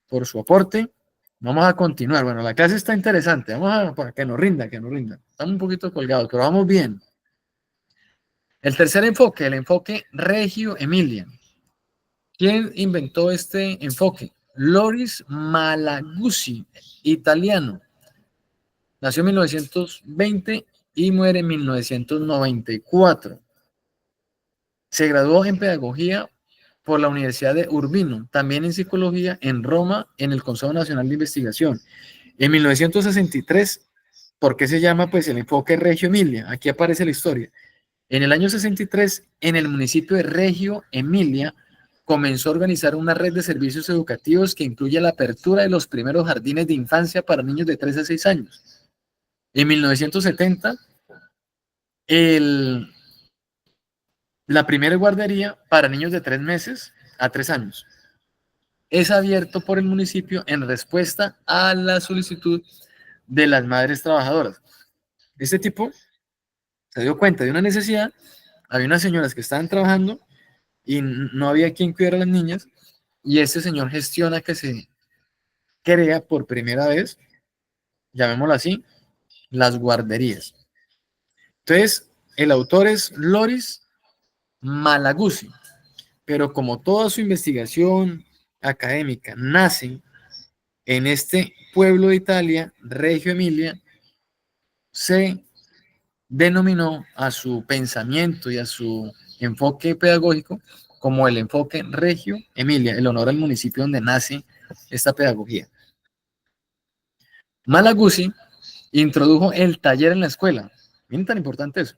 [SPEAKER 1] por su aporte. Vamos a continuar. Bueno, la clase está interesante. Vamos a para que nos rinda, que nos rinda. Estamos un poquito colgados, pero vamos bien. El tercer enfoque, el enfoque Reggio Emilia. ¿Quién inventó este enfoque? Loris Malaguzzi, italiano. Nació en 1920 y muere en 1994. Se graduó en pedagogía por la Universidad de Urbino, también en psicología en Roma, en el Consejo Nacional de Investigación. En 1963, ¿por qué se llama pues el enfoque Reggio Emilia? Aquí aparece la historia. En el año 63, en el municipio de Reggio Emilia, comenzó a organizar una red de servicios educativos que incluye la apertura de los primeros jardines de infancia para niños de 3 a 6 años. En 1970, la primera guardería para niños de 3 meses a 3 años es abierto por el municipio en respuesta a la solicitud de las madres trabajadoras. Este tipo se dio cuenta de una necesidad, había unas señoras que estaban trabajando y no había quien cuidara a las niñas, y este señor gestiona que se crea por primera vez, llamémoslo así, las guarderías. Entonces, el autor es Loris Malaguzzi, pero como toda su investigación académica nace en este pueblo de Italia, Reggio Emilia, se denominó a su pensamiento y a su enfoque pedagógico como el enfoque Reggio Emilia, el honor al municipio donde nace esta pedagogía. Malaguzzi introdujo el taller en la escuela. Miren tan importante eso.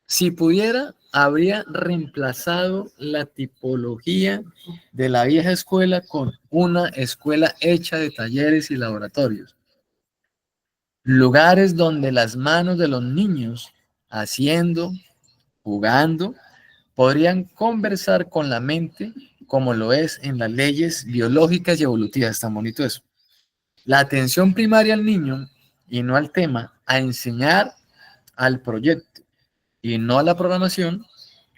[SPEAKER 1] Si pudiera, habría reemplazado la tipología de la vieja escuela con una escuela hecha de talleres y laboratorios. Lugares donde las manos de los niños, haciendo, jugando, podrían conversar con la mente como lo es en las leyes biológicas y evolutivas. Está bonito eso. La atención primaria al niño y no al tema, a enseñar al proyecto y no a la programación,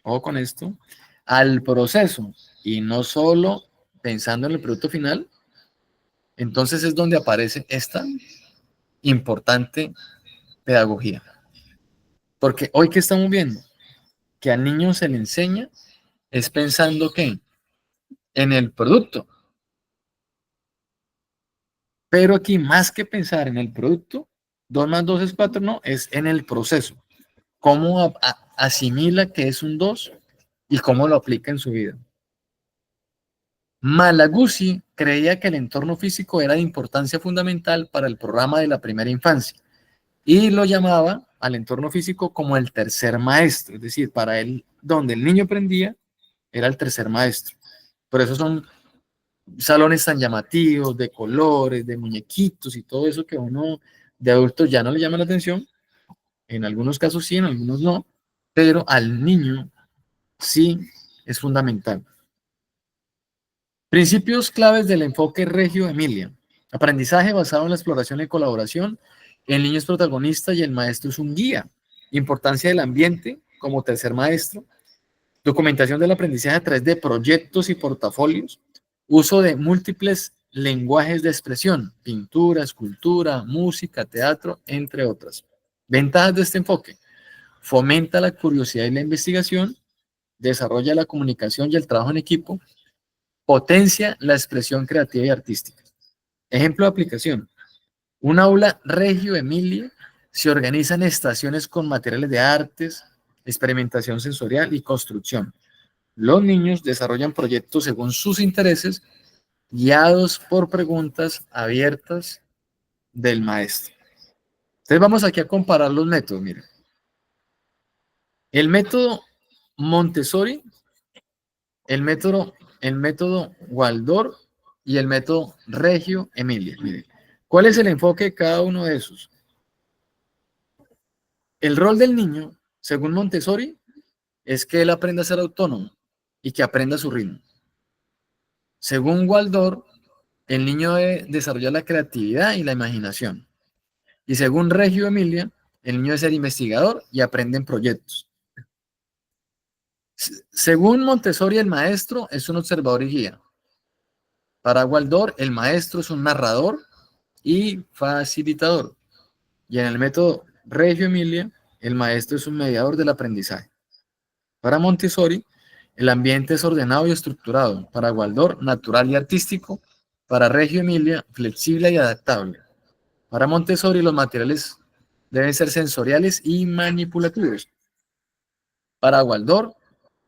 [SPEAKER 1] ojo con esto, al proceso y no solo pensando en el producto final, entonces es donde aparece esta importante pedagogía. Porque hoy que estamos viendo que al niño se le enseña es pensando que en el producto. Pero aquí más que pensar en el producto, 2 más 2 es 4, no, es en el proceso. Cómo asimila que es un 2 y cómo lo aplica en su vida. Malaguzzi creía que el entorno físico era de importancia fundamental para el programa de la primera infancia y lo llamaba al entorno físico como el tercer maestro, es decir, para él, donde el niño aprendía, era el tercer maestro. Por eso son salones tan llamativos, de colores, de muñequitos y todo eso que a uno de adulto ya no le llama la atención. En algunos casos sí, en algunos no, pero al niño sí es fundamental. Principios claves del enfoque Reggio Emilia. Aprendizaje basado en la exploración y colaboración. El niño es protagonista y el maestro es un guía. Importancia del ambiente como tercer maestro. Documentación del aprendizaje a través de proyectos y portafolios. Uso de múltiples lenguajes de expresión. Pintura, escultura, música, teatro, entre otras. Ventajas de este enfoque. Fomenta la curiosidad y la investigación. Desarrolla la comunicación y el trabajo en equipo. Potencia la expresión creativa y artística. Ejemplo de aplicación. Un aula Reggio Emilia se organiza en estaciones con materiales de artes, experimentación sensorial y construcción. Los niños desarrollan proyectos según sus intereses, guiados por preguntas abiertas del maestro. Entonces vamos aquí a comparar los métodos, miren. El método Montessori, el método Waldorf y el método Reggio Emilia. Miren, ¿cuál es el enfoque de cada uno de esos? El rol del niño, según Montessori, es que él aprenda a ser autónomo y que aprenda a su ritmo. Según Waldorf, el niño debe desarrollar la creatividad y la imaginación. Y según Reggio Emilia, el niño debe ser investigador y aprende en proyectos. Según Montessori, el maestro es un observador y guía. Para Waldorf, el maestro es un narrador y facilitador. Y en el método Reggio Emilia, el maestro es un mediador del aprendizaje. Para Montessori, el ambiente es ordenado y estructurado. Para Waldorf, natural y artístico. Para Reggio Emilia, flexible y adaptable. Para Montessori, los materiales deben ser sensoriales y manipulativos. Para Waldorf,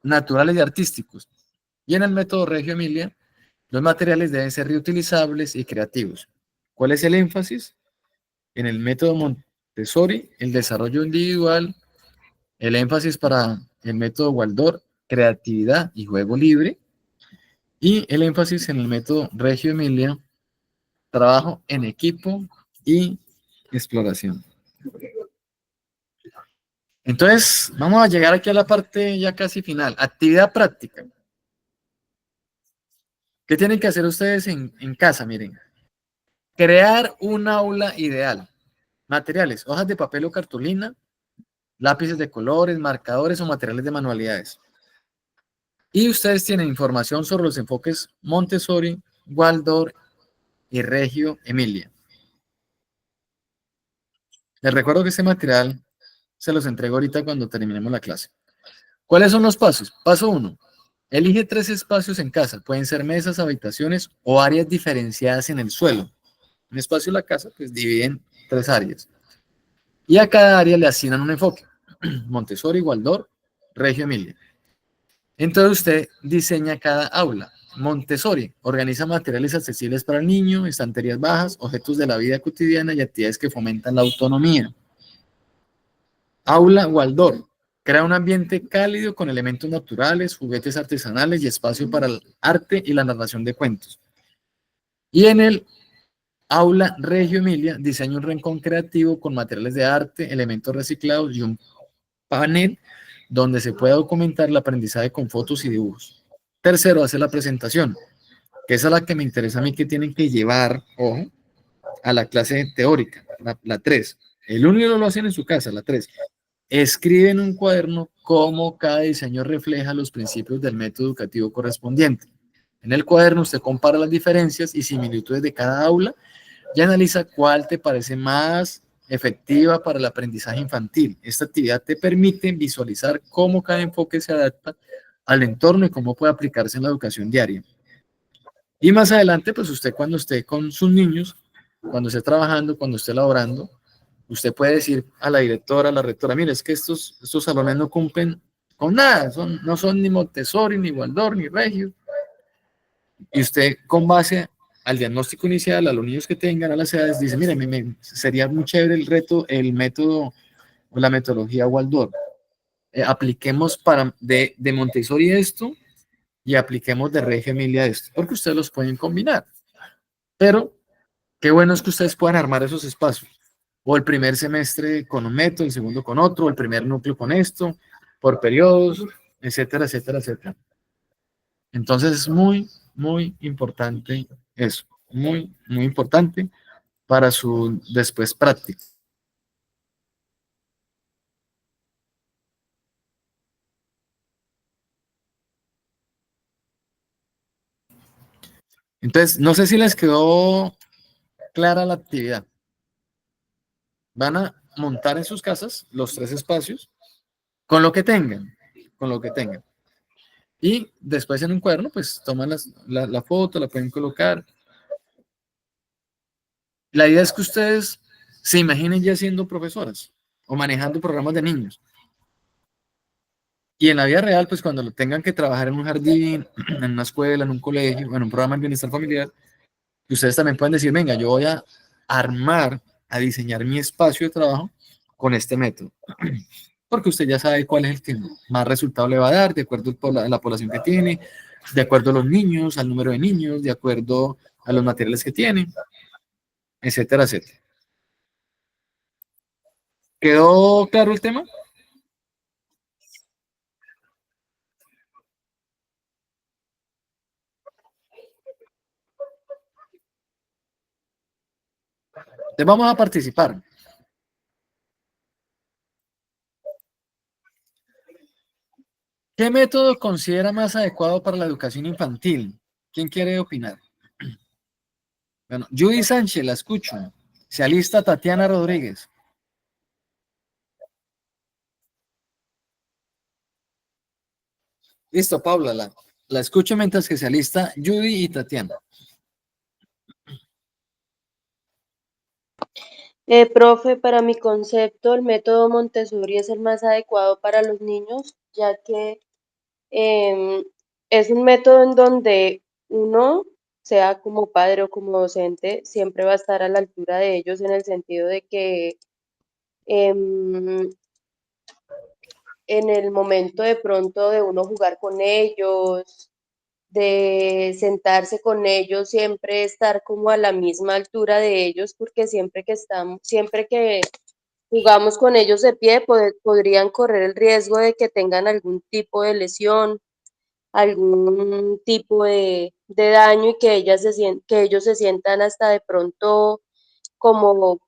[SPEAKER 1] naturales y artísticos. Y en el método Reggio Emilia, los materiales deben ser reutilizables y creativos. ¿Cuál es el énfasis? En el método Montessori, el desarrollo individual, el énfasis para el método Waldorf, creatividad y juego libre, y el énfasis en el método Reggio Emilia, trabajo en equipo y exploración. Entonces, vamos a llegar aquí a la parte ya casi final. Actividad práctica. ¿Qué tienen que hacer ustedes en casa? Miren, crear un aula ideal. Materiales, hojas de papel o cartulina, lápices de colores, marcadores o materiales de manualidades. Y ustedes tienen información sobre los enfoques Montessori, Waldorf y Reggio Emilia. Les recuerdo que este material se los entrego ahorita cuando terminemos la clase. ¿Cuáles son los pasos? Paso 1. Elige 3 espacios en casa. Pueden ser mesas, habitaciones o áreas diferenciadas en el suelo. Un espacio en la casa, pues dividen 3 áreas. Y a cada área le asignan un enfoque. Montessori, Waldorf, Reggio Emilia. Entonces usted diseña cada aula. Montessori organiza materiales accesibles para el niño, estanterías bajas, objetos de la vida cotidiana y actividades que fomentan la autonomía. Aula Waldorf crea un ambiente cálido con elementos naturales, juguetes artesanales y espacio para el arte y la narración de cuentos. Y en el aula Reggio Emilia diseña un rincón creativo con materiales de arte, elementos reciclados y un panel donde se puede documentar el aprendizaje con fotos y dibujos. Tercero, hace la presentación, que esa es la que me interesa a mí que tienen que llevar, ojo, a la clase teórica, la 3. El único lo hacen en su casa, la 3. Escribe en un cuaderno cómo cada diseño refleja los principios del método educativo correspondiente. En el cuaderno usted compara las diferencias y similitudes de cada aula y analiza cuál te parece más efectiva para el aprendizaje infantil. Esta actividad te permite visualizar cómo cada enfoque se adapta al entorno y cómo puede aplicarse en la educación diaria. Y más adelante, pues usted cuando esté con sus niños, cuando esté trabajando, cuando esté laborando, usted puede decir a la directora, a la rectora, mire, es que estos salones no cumplen con nada, no son ni Montessori, ni Waldorf, ni Reggio. Y usted con base al diagnóstico inicial, a los niños que tengan, a las edades, dice, mire, sería muy chévere el reto, el método o la metodología Waldorf. Apliquemos de Montessori esto y apliquemos de Reggio Emilia esto, porque ustedes los pueden combinar. Pero qué bueno es que ustedes puedan armar esos espacios. O el primer semestre con un método, el segundo con otro, el primer núcleo con esto, por periodos, etcétera, etcétera, etcétera. Entonces es muy, muy importante eso, muy, muy importante para su después práctica. Entonces, no sé si les quedó clara la actividad. Van a montar en sus casas los 3 espacios con lo que tengan, con lo que tengan. Y después en un cuaderno, pues toman la foto, la pueden colocar. La idea es que ustedes se imaginen ya siendo profesoras o manejando programas de niños. Y en la vida real, pues cuando lo tengan que trabajar en un jardín, en una escuela, en un colegio, en un programa de bienestar familiar, ustedes también pueden decir, venga, yo voy a armar, a diseñar mi espacio de trabajo con este método. Porque usted ya sabe cuál es el que más resultado le va a dar, de acuerdo a la población que tiene, de acuerdo a los niños, al número de niños, de acuerdo a los materiales que tiene, etcétera, etcétera. ¿Quedó claro el tema? Entonces vamos a participar. ¿Qué método considera más adecuado para la educación infantil? ¿Quién quiere opinar? Bueno, Judy Sánchez, la escucho. Se alista Tatiana Rodríguez. Listo, Paula, la escucho mientras que se alista Judy y Tatiana.
[SPEAKER 4] Profe, para mi concepto, el método Montessori es el más adecuado para los niños, ya que em, es un método en donde uno, sea como padre o como docente, siempre va a estar a la altura de ellos en el sentido de que em, en el momento de pronto de uno jugar con ellos, de sentarse con ellos, siempre estar como a la misma altura de ellos, porque siempre que jugamos con ellos de pie, podrían correr el riesgo de que tengan algún tipo de lesión, algún tipo de daño y que, que ellos se sientan hasta de pronto como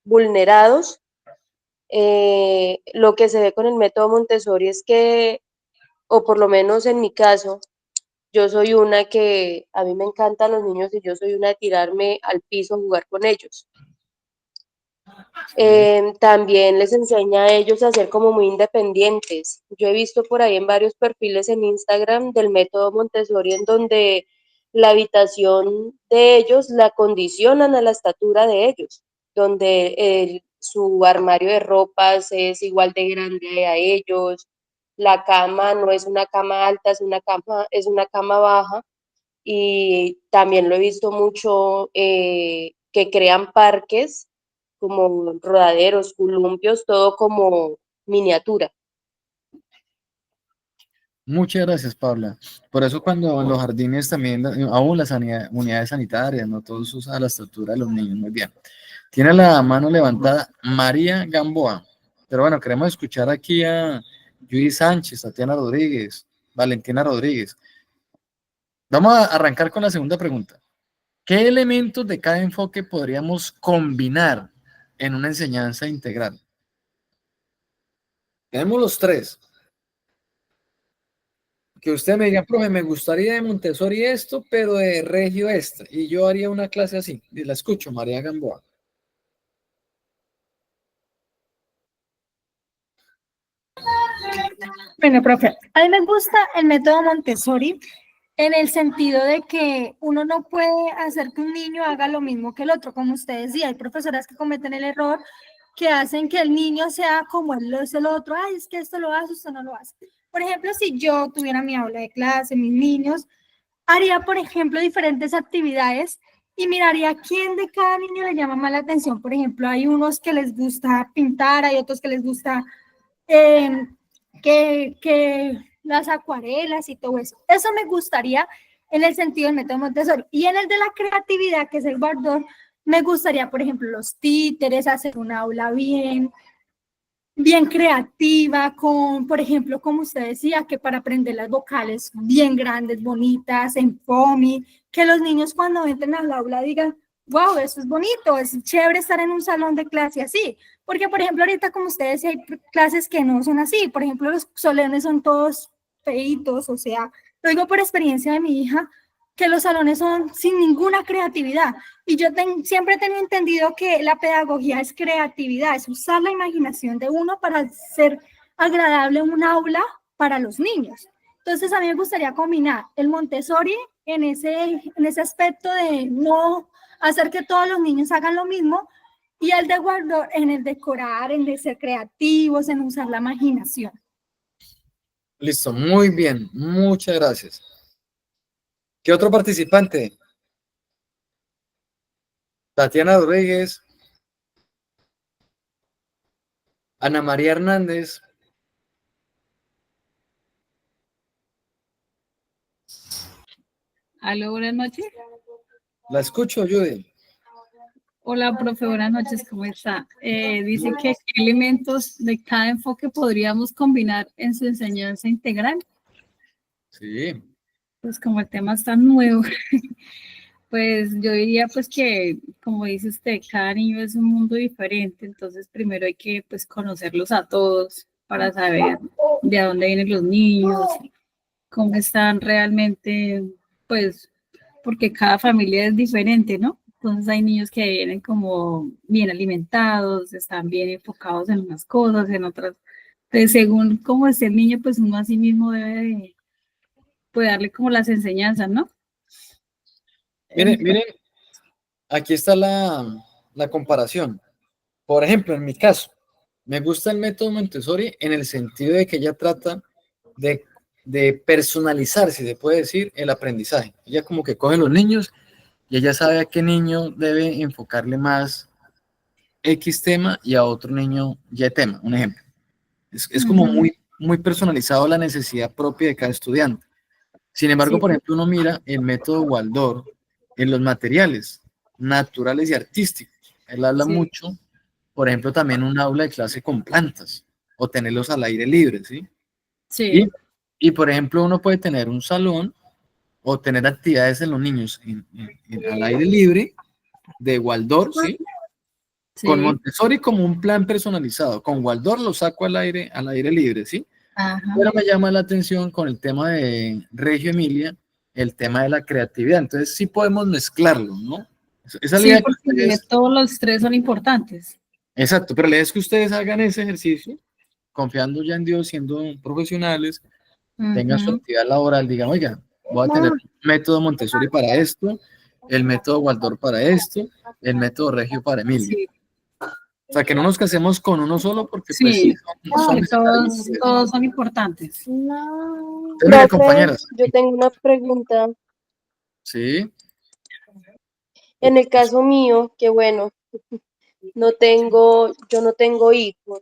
[SPEAKER 4] vulnerados. Lo que se ve con el método Montessori es que, o por lo menos en mi caso, yo soy una que a mí me encantan los niños y yo soy una de tirarme al piso a jugar con ellos. También les enseña a ellos a ser como muy independientes. Yo he visto por ahí en varios perfiles en Instagram del método Montessori en donde la habitación de ellos la condicionan a la estatura de ellos, donde su armario de ropas es igual de grande a ellos, la cama no es una cama alta, es una cama baja y también lo he visto mucho que crean parques como rodaderos, columpios, todo como miniatura.
[SPEAKER 1] Muchas gracias, Paula. Por eso cuando en los jardines también, aún las unidades sanitarias, no todos usan la estatura de los niños. Muy bien. Tiene la mano levantada María Gamboa. Pero bueno, queremos escuchar aquí a Judy Sánchez, Tatiana Rodríguez, Valentina Rodríguez. Vamos a arrancar con la segunda pregunta. ¿Qué elementos de cada enfoque podríamos combinar en una enseñanza integral? Tenemos los tres. Que usted me diga, profe, me gustaría de Montessori esto, pero de Regio esto. Y yo haría una clase así. Y la escucho, María Gamboa.
[SPEAKER 2] Bueno, profe, a mí me gusta el método Montessori en el sentido de que uno no puede hacer que un niño haga lo mismo que el otro. Como usted decía, hay profesoras que cometen el error que hacen que el niño sea como él es el otro. Ay, es que esto lo hace, usted no lo hace. Por ejemplo, si yo tuviera mi aula de clase, mis niños, haría, por ejemplo, diferentes actividades y miraría quién de cada niño le llama más la atención. Por ejemplo, hay unos que les gusta pintar, hay otros que les gusta eh, que las acuarelas y todo eso. Eso me gustaría en el sentido del método Montessori. Y en el de la creatividad, que es el Waldorf, me gustaría, por ejemplo, los títeres, hacer un aula bien creativa, con, por ejemplo, como usted decía, que para aprender las vocales bien grandes, bonitas, en FOMI, que los niños cuando entren al aula digan, wow, eso es bonito, es chévere estar en un salón de clase así, porque por ejemplo ahorita como usted decía, hay clases que no son así, por ejemplo los salones son todos feitos, o sea, lo digo por experiencia de mi hija, que los salones son sin ninguna creatividad, y yo siempre he tenido entendido que la pedagogía es creatividad, es usar la imaginación de uno para hacer agradable un aula para los niños. Entonces, a mí me gustaría combinar el Montessori en ese aspecto de no hacer que todos los niños hagan lo mismo y el de Waldorf en el decorar, en el ser creativos, en usar la imaginación.
[SPEAKER 1] Listo, muy bien. Muchas gracias. ¿Qué otro participante? Tatiana Rodríguez, Ana María Hernández.
[SPEAKER 5] Aló, buenas noches.
[SPEAKER 1] La escucho, Judy.
[SPEAKER 5] Hola, profe, buenas noches, ¿cómo está? Dice que qué elementos de cada enfoque podríamos combinar en su enseñanza integral.
[SPEAKER 1] Sí.
[SPEAKER 5] Pues como el tema está nuevo, pues yo diría pues que, como dice usted, cada niño es un mundo diferente, entonces primero hay que pues conocerlos a todos para saber de dónde vienen los niños, cómo están realmente, pues porque cada familia es diferente, ¿no? Entonces hay niños que vienen como bien alimentados, están bien enfocados en unas cosas, en otras. Entonces, según cómo esté el niño, pues uno a sí mismo debe de, pues, darle como las enseñanzas, ¿no?
[SPEAKER 1] Miren, aquí está la comparación. Por ejemplo, en mi caso, me gusta el método Montessori en el sentido de que ella trata de, de personalizar, si se puede decir, el aprendizaje. Ella como que coge los niños y ella sabe a qué niño debe enfocarle más X tema y a otro niño Y tema, un ejemplo. Es como
[SPEAKER 5] Ujú.
[SPEAKER 1] muy personalizado la necesidad propia de cada estudiante. Sin embargo,
[SPEAKER 5] Sí,
[SPEAKER 1] por ejemplo, uno mira el método Waldorf en los materiales naturales y artísticos. Él habla
[SPEAKER 5] sí,
[SPEAKER 1] mucho, por ejemplo, también un aula de clase con plantas o tenerlos al aire libre, ¿sí? Y,
[SPEAKER 5] sí.
[SPEAKER 1] por ejemplo, uno puede tener un salón o tener actividades en los niños al aire libre de Waldorf, ¿sí? Con
[SPEAKER 5] Sí,
[SPEAKER 1] Montessori como un plan personalizado. Con Waldorf lo saco al aire libre, ¿sí?
[SPEAKER 5] ajá.
[SPEAKER 1] Pero me llama la atención con el tema de Reggio Emilia, el tema de la creatividad. Entonces sí podemos mezclarlo, ¿no? Esa es la
[SPEAKER 5] Sí,
[SPEAKER 1] idea que
[SPEAKER 5] porque
[SPEAKER 1] ustedes,
[SPEAKER 5] todos los tres son importantes.
[SPEAKER 1] exacto, pero la idea es que ustedes hagan ese ejercicio, confiando ya en Dios, siendo profesionales, tengan su
[SPEAKER 5] Ujú.
[SPEAKER 1] actividad laboral, digan, oiga, voy a tener el método Montessori para esto, el método Waldorf para esto, el método Reggio para Emilia.
[SPEAKER 5] Sí,
[SPEAKER 1] O sea, que no nos casemos con uno solo porque pues sí,
[SPEAKER 5] sí,
[SPEAKER 1] son
[SPEAKER 5] que
[SPEAKER 1] necesarios.
[SPEAKER 5] todos son importantes.
[SPEAKER 1] Entonces, mire,
[SPEAKER 4] Profe,
[SPEAKER 1] compañeras,
[SPEAKER 4] yo tengo una pregunta.
[SPEAKER 1] sí,
[SPEAKER 4] En el caso mío, que bueno, yo no tengo hijos,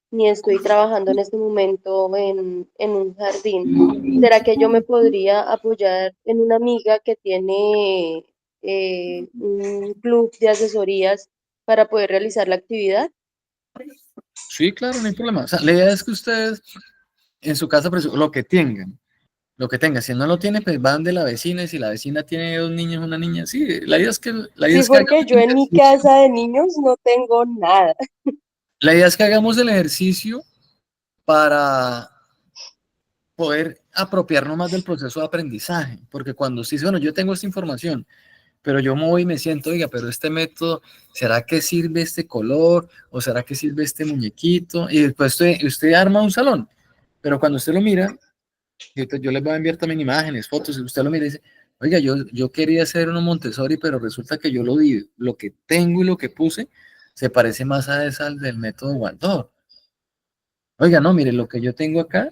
[SPEAKER 4] ni estoy trabajando en este momento en un jardín. ¿Será que yo me podría apoyar en una amiga que tiene un club de asesorías para poder realizar la actividad?
[SPEAKER 1] sí, claro, no hay problema. O sea, la idea es que ustedes en su casa pues, lo que tengan. Si no lo tiene, pues van de la vecina y si la vecina tiene dos niños, una niña, sí, la idea
[SPEAKER 4] Sí,
[SPEAKER 1] es que hagamos
[SPEAKER 4] porque yo
[SPEAKER 1] el
[SPEAKER 4] en mi
[SPEAKER 1] ejercicio.
[SPEAKER 4] casa de niños no tengo nada.
[SPEAKER 1] La idea es que hagamos el ejercicio para poder apropiarnos más del proceso de aprendizaje, porque cuando sí, bueno, yo tengo esta información, pero yo me voy y me siento, oiga, pero este método, ¿será que sirve este color? ¿O será que sirve este muñequito? Y después usted arma un salón, pero cuando usted lo mira, y ahorita yo les voy a enviar también imágenes, fotos, y usted lo mira y dice, oiga, yo quería hacer uno Montessori, pero resulta que yo lo vi, lo que tengo y lo que puse, se parece más a esa al del método Waldorf. Oiga, no, mire, lo que yo tengo acá,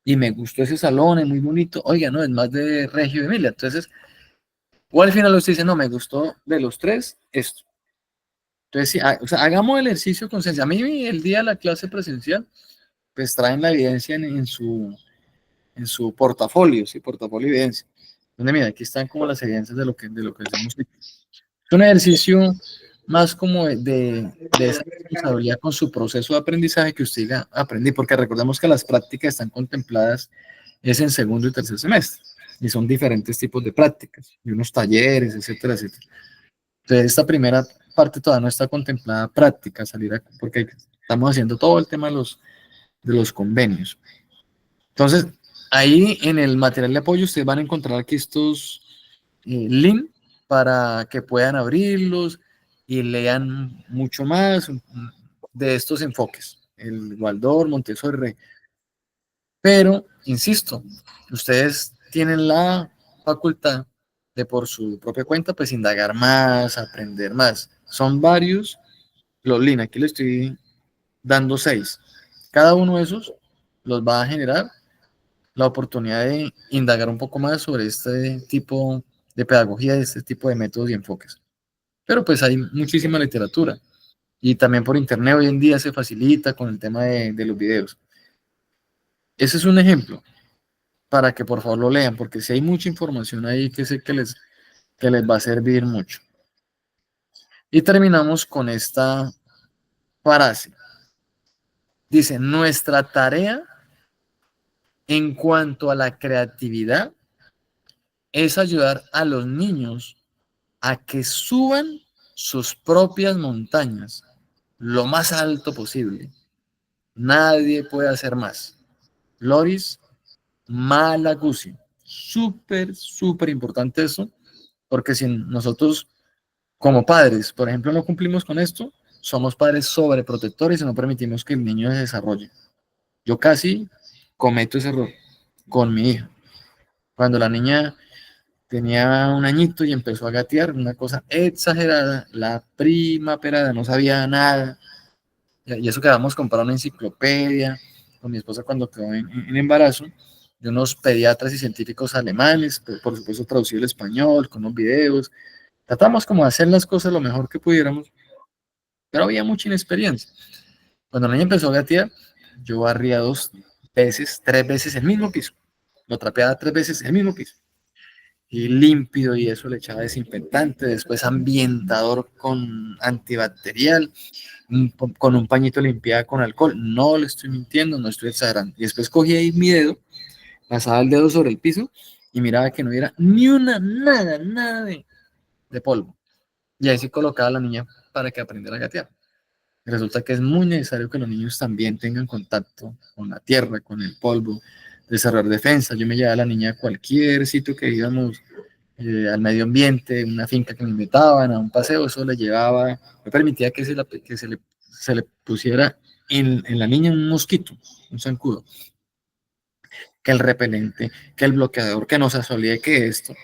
[SPEAKER 1] y me gustó ese salón, es muy bonito, oiga, no, es más de Reggio Emilia. Entonces, o al final usted dice, no, me gustó de los tres, esto. Entonces, sí, o sea, hagamos el ejercicio con conciencia. A mí el día de la clase presencial, pues traen la evidencia en su portafolio, sí, portafolio de evidencia. Donde mira, aquí están como las evidencias de lo que hacemos. Es un ejercicio más como de esa responsabilidad con su proceso de aprendizaje que usted diga, aprendí, porque recordemos que las prácticas están contempladas es en segundo y tercer semestre, y son diferentes tipos de prácticas, y unos talleres, etcétera, etcétera. Entonces, esta primera parte todavía no está contemplada práctica, porque estamos haciendo todo el tema de los convenios. Entonces, ahí en el material de apoyo ustedes van a encontrar aquí estos links para que puedan abrirlos y lean mucho más de estos enfoques, el Waldorf, Montessori. Pero, insisto, ustedes tienen la facultad de por su propia cuenta, pues indagar más, aprender más. Son varios los links, aquí le estoy dando 6. Cada uno de esos los va a generar la oportunidad de indagar un poco más sobre este tipo de pedagogía, de este tipo de métodos y enfoques. Pero pues hay muchísima literatura. Y también por internet hoy en día se facilita con el tema de los videos. Ese es un ejemplo para que por favor lo lean, porque si hay mucha información ahí que sé que les va a servir mucho. Y terminamos con esta frase. Dice, nuestra tarea en cuanto a la creatividad es ayudar a los niños a que suban sus propias montañas lo más alto posible. Nadie puede hacer más. Loris Malaguzzi. Súper, súper importante eso, porque si nosotros como padres, por ejemplo, no cumplimos con esto, somos padres sobreprotectores y no permitimos que el niño se desarrolle. Yo casi cometo ese error con mi hija. Cuando la niña tenía un añito y empezó a gatear, una cosa exagerada, la prima perada, no sabía nada. Y eso que vamos a comprar una enciclopedia con mi esposa cuando quedó en embarazo, de unos pediatras y científicos alemanes, por supuesto traducido al español, con unos videos. Tratamos como de hacer las cosas lo mejor que pudiéramos, pero había mucha inexperiencia. Cuando la niña empezó a gatear, yo barría 2 veces, 3 veces el mismo piso. Lo trapeaba 3 veces el mismo piso. Y límpido, y eso le echaba desinfectante, después ambientador con antibacterial, con un pañito limpiaba con alcohol. No le estoy mintiendo, no estoy exagerando. Y después cogía ahí mi dedo, pasaba el dedo sobre el piso y miraba que no hubiera ni una, nada de polvo. Y ahí sí colocaba a la niña para que aprendiera a gatear. Resulta que es muy necesario que los niños también tengan contacto con la tierra, con el polvo, desarrollar defensa. Yo me llevaba a la niña a cualquier sitio que íbamos, al medio ambiente, una finca que me invitaban, a un paseo, eso le llevaba, me permitía que se le pusiera en la niña un mosquito, un zancudo, que el repelente, que el bloqueador, que no se asolía, que esto.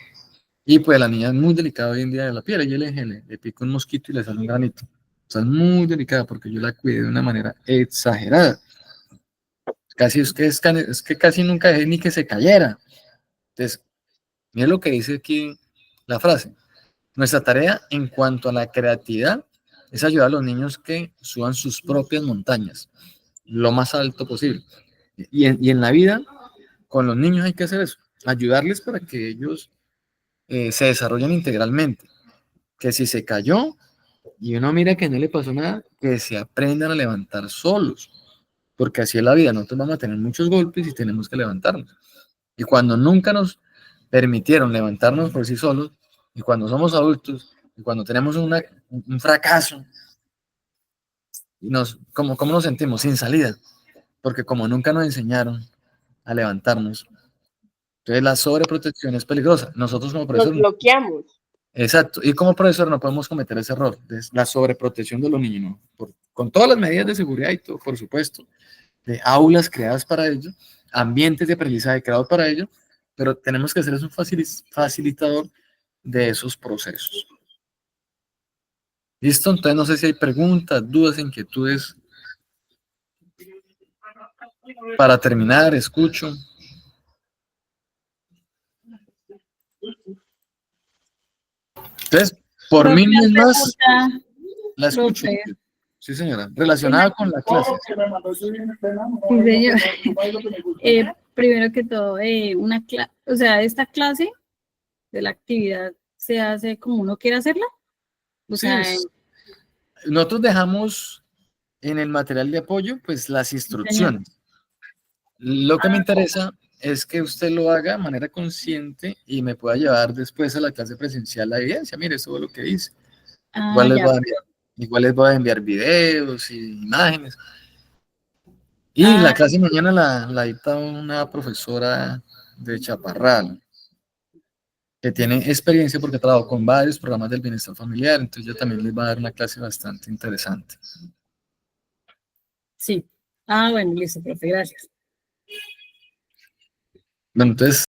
[SPEAKER 1] Y pues la niña es muy delicada hoy en día de la piel. Yo le dije, le pico un mosquito y le sale un granito. O sea, es muy delicada porque yo la cuidé de una manera exagerada. Casi es que casi nunca dejé ni que se cayera. Entonces, mira lo que dice aquí la frase. Nuestra tarea en cuanto a la creatividad es ayudar a los niños que suban sus propias montañas, lo más alto posible. Y en la vida, con los niños hay que hacer eso, ayudarles para que ellos se desarrollen integralmente. Que si se cayó y uno mira que no le pasó nada, que se aprendan a levantar solos, porque así es la vida, nosotros vamos a tener muchos golpes y tenemos que levantarnos. Y cuando nunca nos permitieron levantarnos por sí solos, y cuando somos adultos, y cuando tenemos un fracaso, y ¿cómo nos sentimos? Sin salida, porque como nunca nos enseñaron a levantarnos, entonces la sobreprotección es peligrosa. Nosotros como
[SPEAKER 4] Nos
[SPEAKER 1] profesores,
[SPEAKER 4] bloqueamos.
[SPEAKER 1] exacto, y como profesor no podemos cometer ese error, es la sobreprotección de los niños, ¿no? Con todas las medidas de seguridad y todo, por supuesto, de aulas creadas para ello, ambientes de aprendizaje creados para ello, pero tenemos que ser un facilitador de esos procesos. ¿Listo? Entonces no sé si hay preguntas, dudas, inquietudes. Para terminar, escucho. Entonces, por
[SPEAKER 5] Profe,
[SPEAKER 1] mí no
[SPEAKER 5] una
[SPEAKER 1] es más,
[SPEAKER 5] pregunta,
[SPEAKER 1] la escucho.
[SPEAKER 5] profe.
[SPEAKER 1] Sí, señora. Relacionada con la clase.
[SPEAKER 5] Sí, señor. Primero que todo, o sea, esta clase de la actividad se hace como uno quiere hacerla. O
[SPEAKER 1] Sí,
[SPEAKER 5] sea,
[SPEAKER 1] nosotros dejamos en el material de apoyo, pues las
[SPEAKER 5] sí, señor.
[SPEAKER 1] instrucciones. Lo que me interesa es que usted lo haga de manera consciente y me pueda llevar después a la clase presencial la evidencia. Mire, eso es lo que hice.
[SPEAKER 5] Ah,
[SPEAKER 1] Igual les
[SPEAKER 5] ya.
[SPEAKER 1] voy a enviar, igual les voy a enviar videos y imágenes. Y
[SPEAKER 5] Ah,
[SPEAKER 1] la clase mañana la dicta una profesora de Chaparral, que tiene experiencia porque trabajó con varios programas del bienestar familiar, entonces ella también les va a dar una clase bastante interesante.
[SPEAKER 5] sí. Ah, bueno, listo, profe, gracias.
[SPEAKER 1] Bueno, entonces